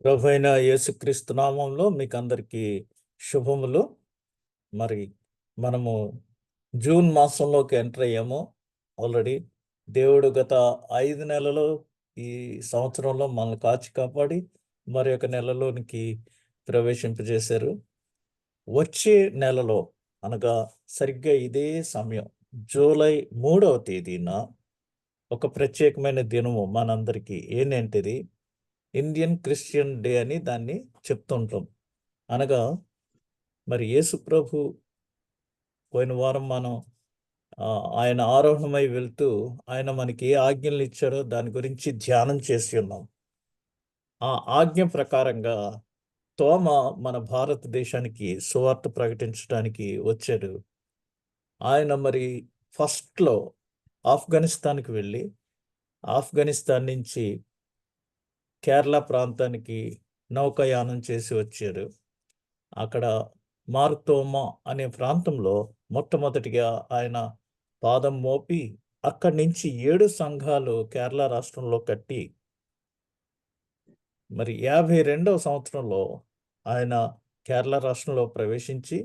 ప్రభువైన యేసుక్రీస్తు నామంలో మీకు అందరికీ శుభములు. మరి మనము జూన్ మాసంలోకి ఎంటర్ అయ్యాము ఆల్రెడీ. దేవుడు గత 5 నెలలు ఈ సంవత్సరంలో మనల్ని కాచి కాపాడి మరి ఒక నెలలోనికి ప్రవేశింపజేశారు. వచ్చే నెలలో అనగా సరిగ్గా ఇదే సమయం జూలై 3వ తేదీన ఒక ప్రత్యేకమైన దినము మనందరికీ. ఏంటంటేది ఇండియన్ క్రిస్టియన్ డే అని దాన్ని చెప్తుంటాం. అనగా మరి యేసు ప్రభు పోయిన వారం మనం ఆయన ఆరోహణమై వెళ్తూ ఆయన మనకి ఏ ఆజ్ఞలు ఇచ్చాడో దాని గురించి ధ్యానం చేసి ఉన్నాం. ఆ ఆజ్ఞ ప్రకారంగా తోమ మన భారతదేశానికి సువార్త ప్రకటించడానికి వచ్చాడు. ఆయన మరి ఫస్ట్‌లో ఆఫ్ఘనిస్తాన్‌కి వెళ్ళి, ఆఫ్ఘనిస్తాన్ నుంచి కేరళ ప్రాంతానికి నౌకాయానం చేసి వచ్చారు. అక్కడ మార్తోమా అనే ప్రాంతంలో మొట్టమొదటిగా ఆయన పాదం మోపి, అక్కడి నుంచి 7 సంఘాలు కేరళ రాష్ట్రంలో కట్టి, మరి 52వ సంవత్సరంలో ఆయన కేరళ రాష్ట్రంలో ప్రవేశించి,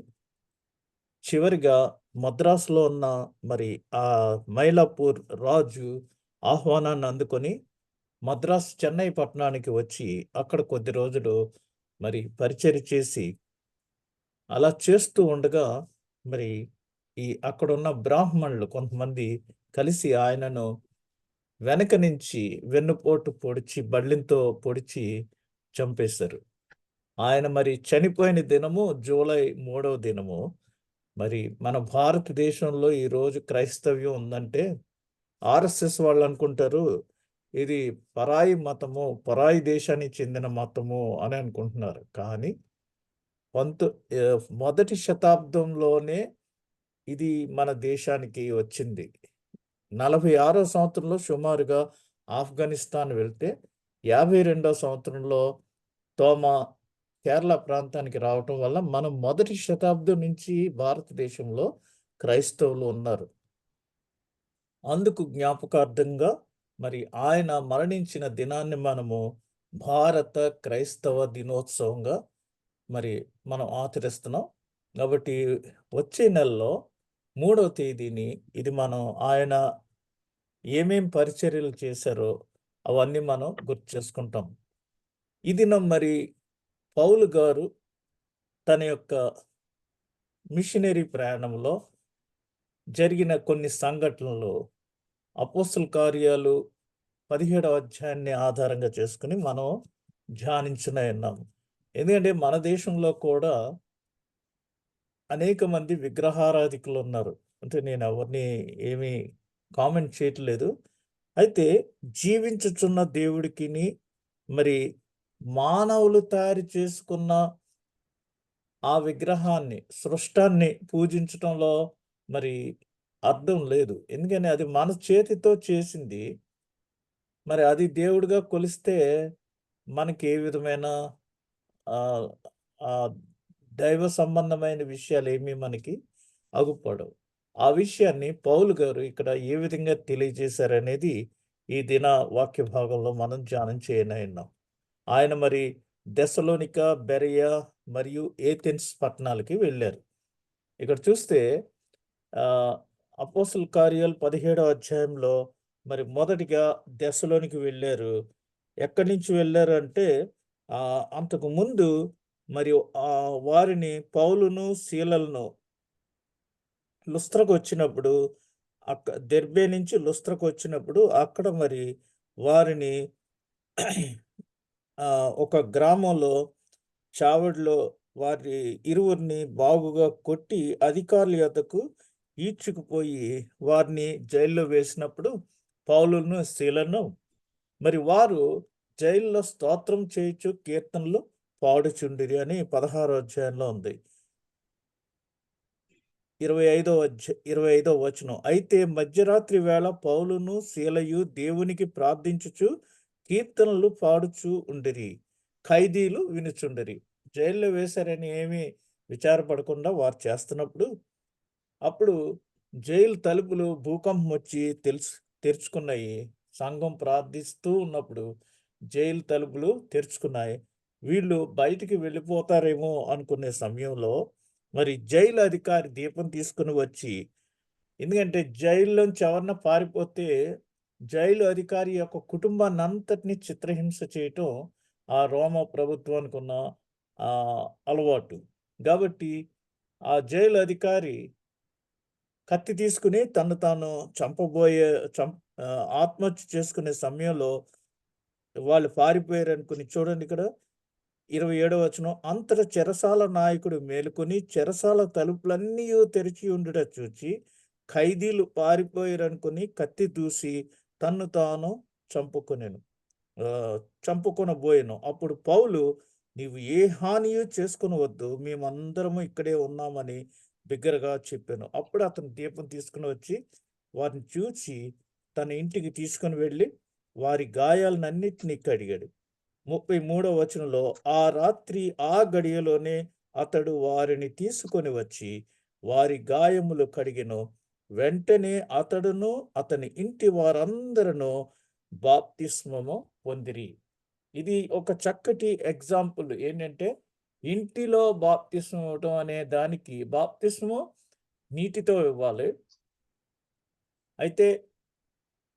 చివరిగా మద్రాసులో ఉన్న మరి మైలాపూర్ రాజు ఆహ్వానాన్ని అందుకొని మద్రాసు చెన్నై పట్టణానికి వచ్చి, అక్కడ కొద్ది రోజులు మరి పరిచర్య చేసి అలా చేస్తూ ఉండగా మరి అక్కడున్న బ్రాహ్మణులు కొంతమంది కలిసి ఆయనను వెనక నుంచి వెన్నుపోటు పొడిచి బళ్ళెంతో పొడిచి చంపేశారు. ఆయన మరి చనిపోయిన దినము జూలై 3వ దినము. మరి మన భారతదేశంలో ఈరోజు క్రైస్తవ్యం ఉందంటే ఆర్ఎస్ఎస్ వాళ్ళు అనుకుంటారు ఇది పరాయి మతము, పరాయి దేశానికి చెందిన మతము అని అనుకుంటున్నారు. కానీ మొదటి శతాబ్దంలోనే ఇది మన దేశానికి వచ్చింది. 46వ సంవత్సరంలో సుమారుగా ఆఫ్ఘనిస్తాన్ వెళ్తే, 52వ సంవత్సరంలో తోమా కేరళ ప్రాంతానికి రావటం వల్ల మనం మొదటి శతాబ్దం నుంచి భారతదేశంలో క్రైస్తవులు ఉన్నారు. అందుకు జ్ఞాపకార్థంగా మరి ఆయన మరణించిన దినాన్ని మనము భారత క్రైస్తవ దినోత్సవంగా మరి మనం ఆచరిస్తున్నాం. కాబట్టి వచ్చే నెలలో 3వ తేదీని ఇది మనం ఆయన ఏమేం పరిచర్యలు చేశారో అవన్నీ మనం గుర్తు చేసుకుంటాం. ఈ దినం మరి పౌలు గారు తన యొక్క మిషనరీ ప్రయాణంలో జరిగిన కొన్ని సంఘటనలు అపోస్తల కార్యాలు 17వ అధ్యాయాన్ని ఆధారంగా చేసుకొని మనం ధ్యానించున్నాం. ఎందుకంటే మన దేశంలో కూడా అనేక మంది విగ్రహారాధికులు ఉన్నారు. అంటే నేను ఎవరిని ఏమీ కామెంట్ చేయట్లేదు. అయితే జీవించుచున్న దేవుడికిని మరి మానవులు తయారు చేసుకున్న ఆ విగ్రహాన్ని, సృష్టాన్ని పూజించటంలో మరి అర్థం లేదు. ఎందుకని అది మన చేతితో చేసింది. మరి అది దేవుడిగా కొలిస్తే మనకి ఏ విధమైన ఆహ్, ఆహ్, దైవ సంబంధమైన విషయాలేమీ మనకి అగుపడవు. ఆ విషయాన్ని పౌలు గారు ఇక్కడ ఏ విధంగా తెలియజేశారనేది ఈ దిన వాక్య భాగంలో మనం ధ్యానం చేయనున్నాం. ఆయన మరి దెస్సలోనిక, బెరయ మరియు ఏథెన్స్ పట్టణాలకి వెళ్లారు. ఇక్కడ చూస్తే ఆహ్, అపోస్తల కార్యాలు 17వ అధ్యాయంలో మరి మొదటిగా దెస్సలోనికి వెళ్లారు. ఎక్కడి నుంచి వెళ్లారు అంటే అంతకు ముందు మరి వారిని పౌలును, సీలలను లుస్త్రకొచ్చినప్పుడు దెర్బే నుంచి లుస్త్రకొచ్చినప్పుడు అక్కడ మరి వారిని ఒక గ్రామంలో చావడిలో వారి ఇరువురిని బాగుగా కొట్టి అధికారుల యొద్దకు ఈడ్చుకుపోయి వారిని జైల్లో వేసినప్పుడు పౌలును, సీలను మరి వారు జైల్లో స్తోత్రం చేయుచు కీర్తనలు పాడుచుండిరి అని 16వ అధ్యాయంలో ఉంది. 25వ వచనం. అయితే మధ్యరాత్రి వేళ పౌలును, సీలయు దేవునికి ప్రార్థించుచు కీర్తనలు పాడుచూ ఉండిరి. ఖైదీలు వినుచుండిరి. జైల్లో వేశారని ఏమీ విచారపడకుండా వారు చేస్తున్నప్పుడు, అప్పుడు జైలు తలుపులు భూకంపం వచ్చి తెరుచుకున్నాయి. సంఘం ప్రార్థిస్తూ ఉన్నప్పుడు జైలు తలుపులు తెరుచుకున్నాయి. వీళ్ళు బయటికి వెళ్ళిపోతారేమో అనుకునే సమయంలో మరి జైలు అధికారి దీపం తీసుకొని వచ్చి, ఎందుకంటే జైల్లోంచి ఎవరన్నా పారిపోతే జైలు అధికారి యొక్క కుటుంబాన్నంతటిని చిత్రహింస చేయటం ఆ రోమా ప్రభుత్వానికున్న అలవాటు. కాబట్టి ఆ జైలు అధికారి కత్తి తీసుకొని తన్ను తాను చంపబోయే చం ఆత్మహత్య చేసుకునే సమయంలో వాళ్ళు పారిపోయారనుకుని చూడండి ఇక్కడ 27వ వచనం. అంతట చెరసాల నాయకుడు మేలుకొని చెరసాల తలుపులన్నీయు తెరిచి ఉండుట చూచి ఖైదీలు పారిపోయారనుకుని కత్తి దూసి తన్ను తాను చంపుకొనెను. చంపుకొనబోయెను. అప్పుడు పౌలు, నీవు ఏ హానియు చేసుకొనవద్దు. మేమందరము ఇక్కడే ఉన్నామని బిగ్గరగా చెప్పాను. అప్పుడు అతను దీపం తీసుకొని వచ్చి వారిని చూచి తన ఇంటికి తీసుకొని వెళ్ళి వారి గాయాలనన్నిటినీ కడిగాడు. 33వ వచనంలో, ఆ రాత్రి ఆ గడియలోనే అతడు వారిని తీసుకొని వచ్చి వారి గాయములు కడిగెను. వెంటనే అతడును అతని ఇంటి వారందరూ బాప్తిస్మము పొందిరి. ఇది ఒక చక్కటి ఎగ్జాంపుల్. ఏంటంటే ఇంటిలో బాప్తిస్మం ఇవ్వటం అనే దానికి బాప్తిస్మం నీటితో ఇవ్వాలి. అయితే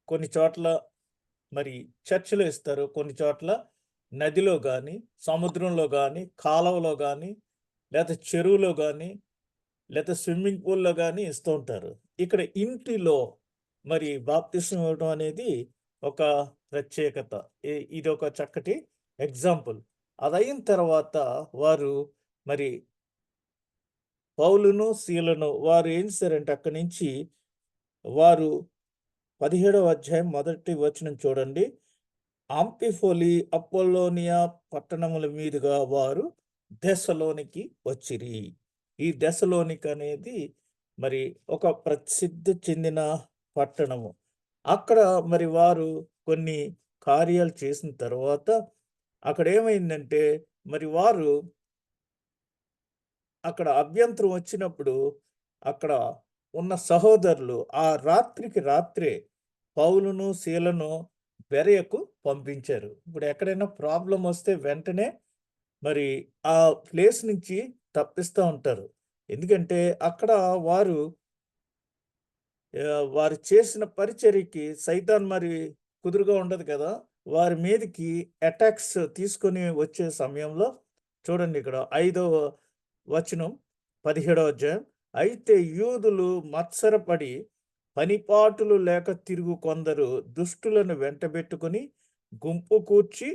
కొన్ని చోట్ల మరి చర్చిలో ఇస్తారు. కొన్ని చోట్ల నదిలో గాని, సముద్రంలో గాని, కాలవలో గాని, లేతే చెరువులో గాని, లేతే స్విమ్మింగ్ పూల్‌లో గాని ఇస్తూ ఉంటారు. ఇక్కడ ఇంటిలో మరి బాప్తిస్మం ఇవ్వడం అనేది ఒక ప్రత్యేకత. ఇదొక చక్కటి ఎగ్జాంపుల్. అదయిన తర్వాత వారు మరి పౌలును, సీలను వారు ఏం చేశారంటే అక్కడి నుంచి వారు 17వ అధ్యాయం మొదటి వచనం చూడండి. అంఫిఫొలి, అపోల్లోనియా పట్టణముల మీదుగా వారు థెస్సలోనికి వచ్చిరి. ఈ థెస్సలోనిక అనేది మరి ఒక ప్రసిద్ధి చెందిన పట్టణము. అక్కడ మరి వారు కొన్ని కార్యాలు చేసిన తర్వాత అక్కడేమైందంటే మరి వారు అక్కడ అభ్యంతరం వచ్చినప్పుడు అక్కడ ఉన్న సహోదరులు ఆ రాత్రికి రాత్రే పౌలును, సీలను బెరయకు పంపించారు. ఇప్పుడు ఎక్కడైనా ప్రాబ్లమ్ వస్తే వెంటనే మరి ఆ ప్లేస్ నుంచి తప్పిస్తా ఉంటారు. ఎందుకంటే అక్కడ వారు వారు చేసిన పరిచర్యకి సైతాన్ మరి కుదురుగా ఉండదు కదా! వారి మీదకి అటాక్స్ తీసుకొని వచ్చే సమయంలో చూడండి ఇక్కడ 5వ వచనం 17వ అధ్యాయం. అయితే యూదులు మత్సరపడి పనిపాటులు లేక తిరుగు కొందరు దుష్టులను వెంటబెట్టుకొని గుంపు కూర్చి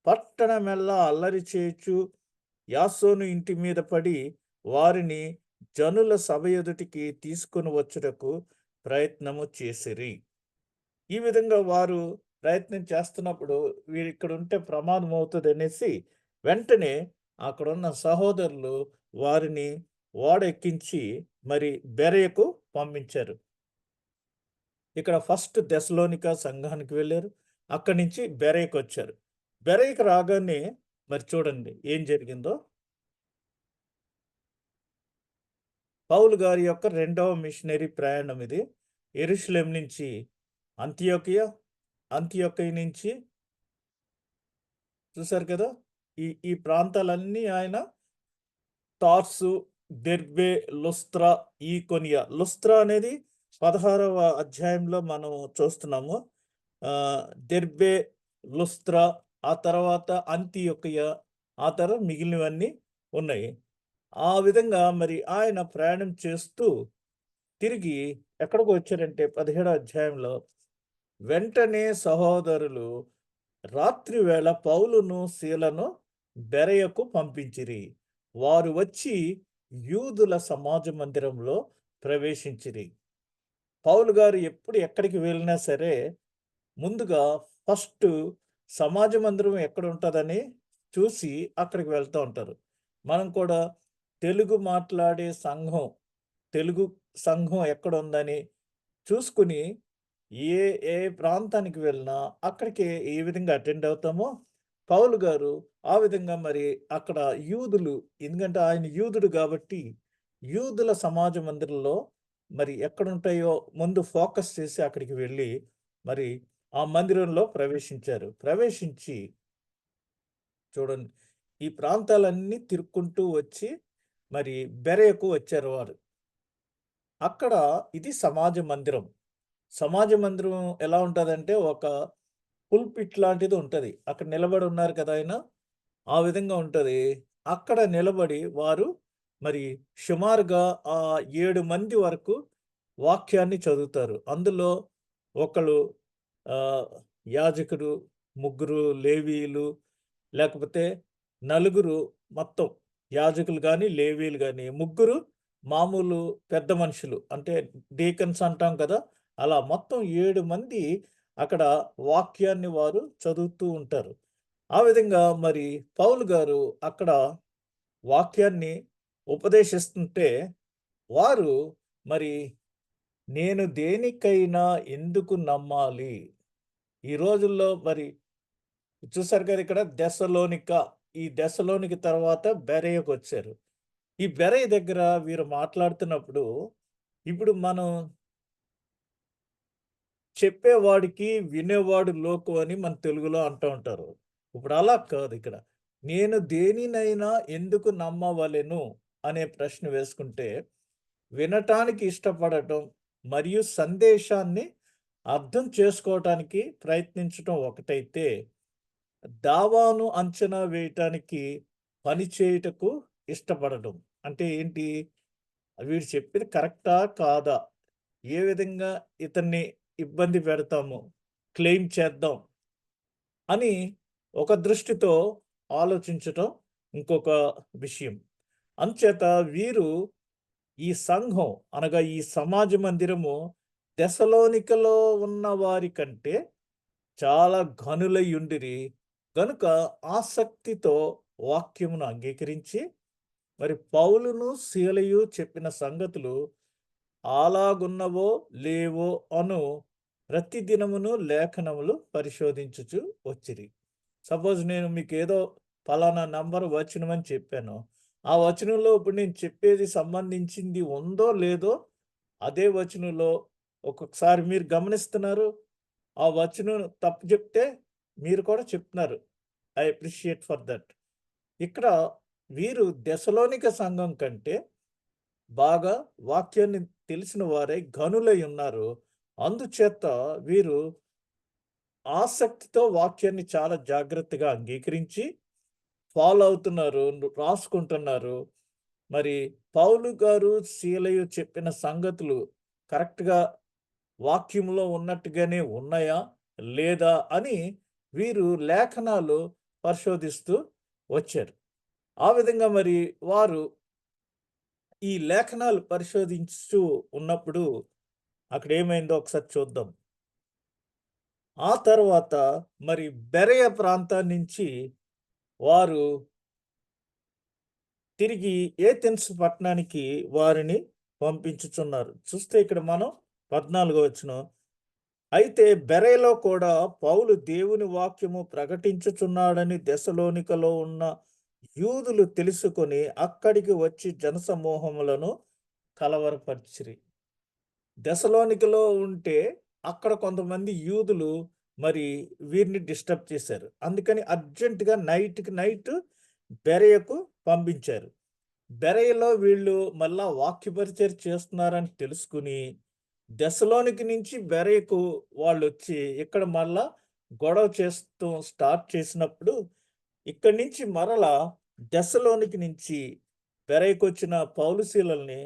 పట్టణమెల్లా అల్లరి చేయుచు యాసోను ఇంటి మీద పడి వారిని జనుల సభ ఎదుటికి తీసుకొని వచ్చుటకు ప్రయత్నము చేసిరి. ఈ విధంగా వారు ప్రయత్నం చేస్తున్నప్పుడు వీరిక్కడ ఉంటే ప్రమాదం అవుతుందనేసి వెంటనే అక్కడున్న సహోదరులు వారిని ఓడ ఎక్కించి మరి బెరయకు పంపించారు. ఇక్కడ ఫస్ట్ థెస్సలోనిక సంఘానికి వెళ్ళారు. అక్కడి నుంచి బెరయకు వచ్చారు. బెరయకు రాగానే మరి చూడండి ఏం జరిగిందో. పౌలు గారి యొక్క రెండవ మిషనరీ ప్రయాణం ఇది. యెరూషలేం నుంచి అంతియొకయ, అంతియొకయ నుంచి చూసారు కదా! ఈ ఈ ప్రాంతాలన్నీ ఆయన తార్సు, దెర్బే, లుస్త్రా, ఈకొనియ. లుస్త్రా అనేది 16వ అధ్యాయంలో మనం చూస్తున్నాము. దెర్బే, లుస్త్రా, ఆ తర్వాత అంతియొకయ, ఆ తర్వాత మిగిలినవన్నీ ఉన్నాయి. ఆ విధంగా మరి ఆయన ప్రయాణం చేస్తూ తిరిగి ఎక్కడికి వచ్చారంటే 17వ అధ్యాయంలో వెంటనే సహోదరులు రాత్రి వేళ పౌలును, సీలను బెరయకు పంపించిరి. వారు వచ్చి యూదుల సమాజ మందిరంలో ప్రవేశించిరి. పౌలు గారు ఎప్పుడు ఎక్కడికి వెళ్ళినా సరే ముందుగా ఫస్ట్ సమాజ మందిరం ఎక్కడ ఉంటుందని చూసి అక్కడికి వెళ్తూ ఉంటారు. మనం కూడా తెలుగు మాట్లాడే సంఘం, తెలుగు సంఘం ఎక్కడుందని చూసుకుని ఏ ఏ ప్రాంతానికి వెళ్ళినా అక్కడికి ఏ విధంగా అటెండ్ అవుతామో పౌలు గారు ఆ విధంగా మరి అక్కడ యూదులు, ఎందుకంటే ఆయన యూదుడు కాబట్టి యూదుల సమాజ మందిరంలో మరి ఎక్కడుంటాయో ముందు ఫోకస్ చేసి అక్కడికి వెళ్ళి మరి ఆ మందిరంలో ప్రవేశించారు. ప్రవేశించి చూడండి ఈ ప్రాంతాలన్నీ తిరుక్కుంటూ వచ్చి మరి బెరయకు వచ్చారు వారు. అక్కడ ఇది సమాజ మందిరం. సమాజ మందిరం ఎలా ఉంటదంటే ఒక పుల్పిట్ లాంటిది ఉంటది. అక్కడ నిలబడి ఉన్నారు కదా ఆయన. ఆ విధంగా ఉంటది. అక్కడ నిలబడి వారు మరి సుమారుగా 7 మంది వరకు వాక్యాన్ని చదువుతారు. అందులో ఒకళ్ళు ఆహ్, యాజకుడు, ముగ్గురు లేవీయులు, లేకపోతే నలుగురు మొత్తం యాజకులు గాని, లేవీయులు గాని, ముగ్గురు మామూలు పెద్ద మనుషులు. అంటే డీకన్స్ అంటాం కదా! అలా మొత్తం 7 మంది అక్కడ వాక్యాన్ని వారు చదువుతూ ఉంటారు. ఆ విధంగా మరి పౌలు గారు అక్కడ వాక్యాన్ని ఉపదేశిస్తుంటే, వారు మరి నేను దేనికైనా ఎందుకు నమ్మాలి? ఈ రోజుల్లో మరి చూసారు కదా ఇక్కడ దెస్సలోనిక. ఈ దెస్సలోనిక తర్వాత బెరయకొచ్చారు. ఈ బెరయ దగ్గర వీరు మాట్లాడుతున్నప్పుడు, ఇప్పుడు మనం చెప్పేవాడికి వినేవాడు లోకు అని మన తెలుగులో అంటూ ఉంటారు. ఇప్పుడు అలా కాదు ఇక్కడ. నేను దేనినైనా ఎందుకు నమ్మవలెను అనే ప్రశ్న వేసుకుంటే, వినటానికి ఇష్టపడటం మరియు సందేశాన్ని అర్థం చేసుకోవటానికి ప్రయత్నించటం ఒకటైతే, దావాను అంచనా వేయటానికి పని చేయుటకు ఇష్టపడటం. అంటే ఏంటి? వీడు చెప్పింది కరెక్టా? కాదా? ఏ విధంగా ఇతన్ని ఇబ్బంది పెడతాము, క్లెయిమ్ చేద్దాం అని ఒక దృష్టితో ఆలోచించటం ఇంకొక విషయం. అంచేత వీరు ఈ సంఘం అనగా ఈ సమాజ మందిరము తెసలోనికలో ఉన్న వారి కంటే చాలా ఘనులయ్యుండిరి. గనుక ఆసక్తితో వాక్యమును అంగీకరించి మరి పౌలును, సీలయు చెప్పిన సంగతులు అలాగున్నవో లేవో అను ప్రతి దినమును లేఖనములు పరిశోధించుచు వచ్చిరి. సపోజ్ నేను మీకేదో పలానా నంబర్ వచనం అని చెప్పాను. ఆ వచనంలో ఇప్పుడు నేను చెప్పేది సంబంధించింది ఉందో లేదో అదే వచనంలో ఒక్కొక్కసారి మీరు గమనిస్తున్నారు. ఆ వచనం తప్పు చెప్తే మీరు కూడా చెప్తున్నారు. I appreciate for that. ఇక్కడ వీరు దెసలోనిక సంఘం కంటే బాగా వాక్యాన్ని తెలిసిన వారై ఘనులై ఉన్నారు. అందుచేత వీరు ఆసక్తితో వాక్యాన్ని చాలా జాగ్రత్తగా అంగీకరించి ఫాలో అవుతున్నారు. రాసుకుంటున్నారు. మరి పౌలు గారు, సీలయు చెప్పిన సంగతులు కరెక్ట్‌గా వాక్యంలో ఉన్నట్టుగానే ఉన్నాయా? లేదా? అని వీరు లేఖనాలు పరిశోధిస్తూ వచ్చారు. ఆ విధంగా మరి వారు ఈ లేఖనాలు పరిశోధించుతూ ఉన్నప్పుడు అక్కడేమైందో ఒకసారి చూద్దాం. ఆ తర్వాత మరి బెరయ ప్రాంతాన్నించి వారు తిరిగి ఏథెన్స్ పట్టణానికి వారిని పంపించుచున్నారు. చూస్తే ఇక్కడ మనం 14 వచనం. అయితే బెరయలో కూడా పౌలు దేవుని వాక్యము ప్రకటించుచున్నాడని దెసలోనికలో ఉన్న యూదులు తెలుసుకొని అక్కడికి వచ్చి జనసమూహములను కలవరపరిచిరి. దెసలోనికలో ఉంటే అక్కడ కొంతమంది యూదులు మరి వీరిని డిస్టర్బ్ చేశారు. అందుకని అర్జెంట్‌గా నైట్‌కి నైట్ బెరయకు పంపించారు. బెరయలో వీళ్ళు మళ్ళా వాక్య పరిచర్య చేస్తున్నారని తెలుసుకుని, దెసలోనిక నుంచి బెరయకు వాళ్ళొచ్చి ఇక్కడ మళ్ళా గొడవ చేస్తూ స్టార్ట్ చేసినప్పుడు, ఇక్కడి నుంచి మరలా దెసలోనిక నుంచి బెరయకొచ్చిన పౌలు సీలల్ని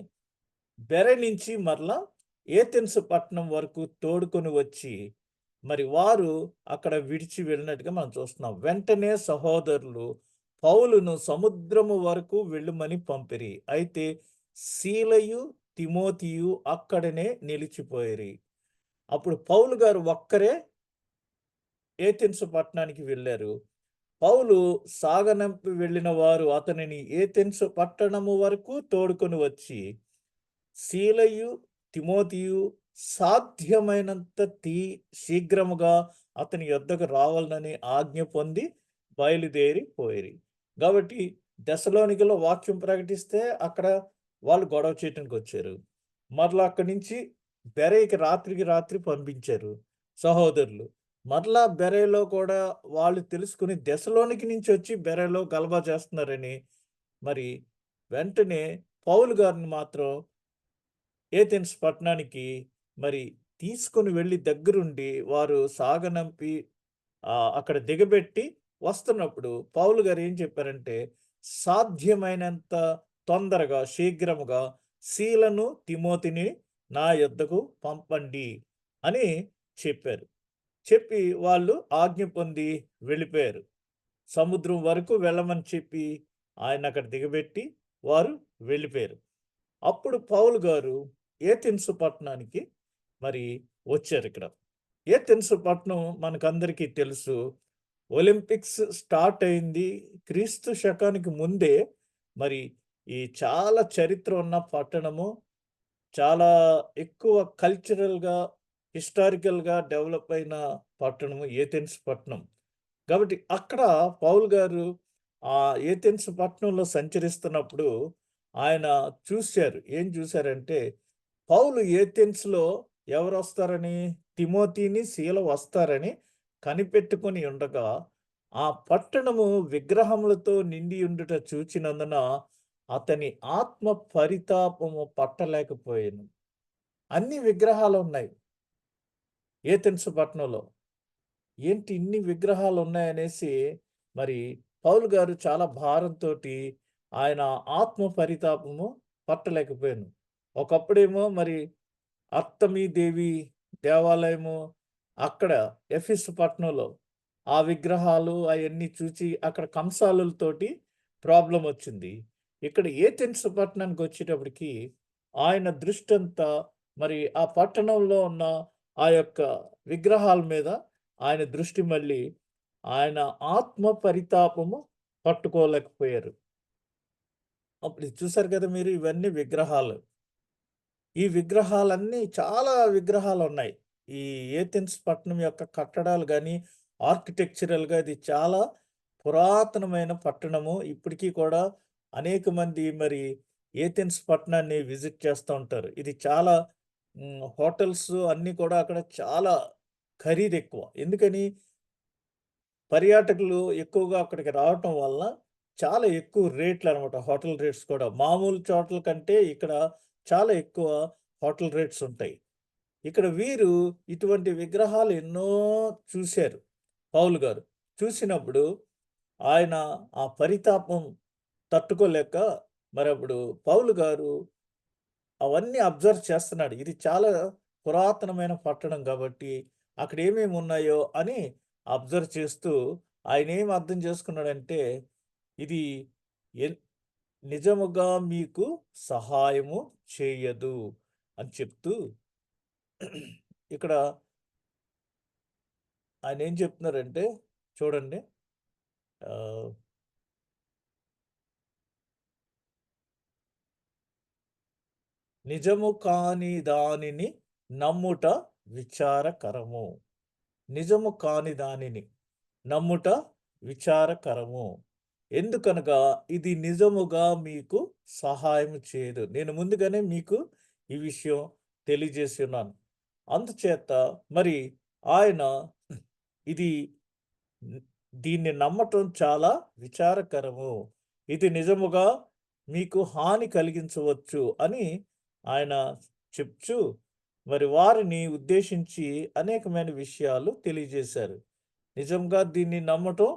బెరయ నుంచి మరలా ఏథెన్స్ పట్టణం వరకు తోడుకొని వచ్చి, మరి వారు అక్కడ విడిచి వెళ్ళినట్టుగా మనం చూస్తున్నాం. వెంటనే సహోదరులు పౌలును సముద్రము వరకు వెళ్ళుమని పంపిరి. అయితే సీలయు, తిమోతియు అక్కడనే నిలిచిపోయిరి. అప్పుడు పౌలు గారు ఒక్కరే ఏథెన్స్ పట్టణానికి వెళ్లారు. పౌలు సాగనంపి వెళ్ళిన వారు అతనిని ఏథెన్స్ పట్టణము వరకు తోడుకొని వచ్చి సీలయు, తిమోతియు సాధ్యమైనంత శీఘ్రముగా అతని యొద్దకు రావాలని ఆజ్ఞ పొంది బయలుదేరి పోయిరి. కాబట్టి దెసలోనికలో వాక్యం ప్రకటిస్తే అక్కడ వాళ్ళు గొడవ చేయటానికి వచ్చారు. మరలా అక్కడి నుంచి బెరయకి రాత్రికి రాత్రి పంపించారు సహోదరులు. మరలా బెరైలో కూడా వాళ్ళు తెలుసుకొని దెసలోనికి నుంచి వచ్చి బెరైలో గలబా చేస్తున్నారని మరి వెంటనే పౌలు గారిని మాత్రం ఏథెన్స్ పట్టణానికి మరి తీసుకొని వెళ్లి దగ్గరుండి వారు సాగనంపి అక్కడ దిగబెట్టి వస్తున్నప్పుడు పౌలు గారు ఏం చెప్పారంటే, సాధ్యమైనంత తొందరగా, శీఘ్రముగా సీలను, తిమోతిని నా యొద్దకు పంపండి అని చెప్పారు. చెప్పి వాళ్ళు ఆజ్ఞ పొంది వెళ్ళిపోయారు. సముద్రం వరకు వెళ్ళమని చెప్పి ఆయనక్కడ దిగబెట్టి వారు వెళ్ళిపోయారు. అప్పుడు పౌలు గారు ఏథెన్సు పట్టణానికి మరి వచ్చారిక్కడ. ఏథెన్సు పట్టణం మనకందరికీ తెలుసు. ఒలింపిక్స్ స్టార్ట్ అయింది క్రీస్తు శకానికి ముందే. మరి ఈ చాలా చరిత్ర ఉన్న పట్టణము. చాలా ఎక్కువ కల్చరల్‌గా, హిస్టారికల్‌గా డెవలప్ అయిన పట్టణము ఏథెన్స్ పట్టణం. కాబట్టి అక్కడ పౌలు గారు ఏథెన్స్ పట్టణంలో సంచరిస్తున్నప్పుడు ఆయన చూసారు. ఏం చూసారంటే, పౌలు ఏథెన్స్‌లో ఎవరొస్తారని, తిమోతిని, సీల వస్తారని కనిపెట్టుకొని ఉండగా, ఆ పట్టణము విగ్రహములతో నిండి ఉండుట చూచినందున అతని ఆత్మ పరితాపము పట్టలేకపోయెను. అన్ని విగ్రహాలున్నాయి ఏథెన్స్ పట్టణంలో. ఏంటి ఇన్ని విగ్రహాలున్నాయనేసి మరి పౌలు గారు చాలా భారంతోటి ఆయన ఆత్మ పరితాపము పట్టలేకపోయాను. ఒకప్పుడేమో మరి అర్తమీ దేవి దేవాలయము అక్కడ ఎఫెసు పట్టణంలో ఆ విగ్రహాలు అయన్నీ చూచి అక్కడ కంసాలులతోటి ప్రాబ్లమ్ వచ్చింది. ఇక్కడ ఏథెన్స్ పట్టణానికొచ్చేటప్పటికి ఆయన దృష్టంతా మరి ఆ పట్టణంలో ఉన్న ఆ యొక్క విగ్రహాల మీద ఆయన దృష్టి మళ్ళి ఆయన ఆత్మ పరితాపము పట్టుకోలేకపోయారు. అప్పుడు ఇది చూసారు కదా మీరు ఇవన్నీ విగ్రహాలు. ఈ విగ్రహాలన్నీ చాలా విగ్రహాలున్నాయి. ఈ ఏథెన్స్ పట్టణం యొక్క కట్టడాలు గాని, ఆర్కిటెక్చరల్‌గా ఇది చాలా పురాతనమైన పట్టణము. ఇప్పటికి కూడా అనేక మంది మరి ఏథెన్స్ పట్టణాన్ని విజిట్ చేస్తా ఉంటారు. ఇది చాలా హోటల్స్ అన్నీ కూడా అక్కడ చాలా ఖరీదెక్కువ. ఎందుకని పర్యాటకులు ఎక్కువగా అక్కడికి రావటం వలన చాలా ఎక్కువ రేట్లనమాట. హోటల్ రేట్స్ కూడా. మామూలు చోట్ల కంటే ఇక్కడ చాలా ఎక్కువ హోటల్ రేట్స్ ఉంటాయి. ఇక్కడ వీరు ఇటువంటి విగ్రహాలు ఎన్నో చూశారు పౌలు గారు. చూసినప్పుడు ఆయన ఆ పరితాపం తట్టుకోలేక మరప్పుడు పౌలు గారు అవన్నీ అబ్జర్వ్ చేస్తున్నాడు. ఇది చాలా పురాతనమైన పట్టణం కాబట్టి అక్కడ ఏమేమి ఉన్నాయో అని అబ్జర్వ్ చేస్తూ ఆయనేం అర్థం చేసుకున్నాడంటే ఇది ఎన్ నిజముగా మీకు సహాయము చేయదు అని చెప్తూ ఇక్కడ ఆయనేం చెప్తున్నారంటే చూడండి. ఆహ్, నిజము కాని దానిని నమ్ముట విచారకరము. నిజము కాని దానిని నమ్ముట విచారకరము. ఎందుకనగా ఇది నిజముగా మీకు సహాయం చేయదు. నేను ముందుగానే మీకు ఈ విషయం తెలియజేసి ఉన్నాను. అందుచేత మరి ఆయన ఇది న్ దీన్ని నమ్మటం చాలా విచారకరము. ఇది నిజముగా మీకు హాని కలిగించవచ్చు అని ఆయన చెప్చూ మరి వారిని ఉద్దేశించి అనేకమైన విషయాలు తెలియజేశారు. నిజంగా దీన్ని నమ్మటం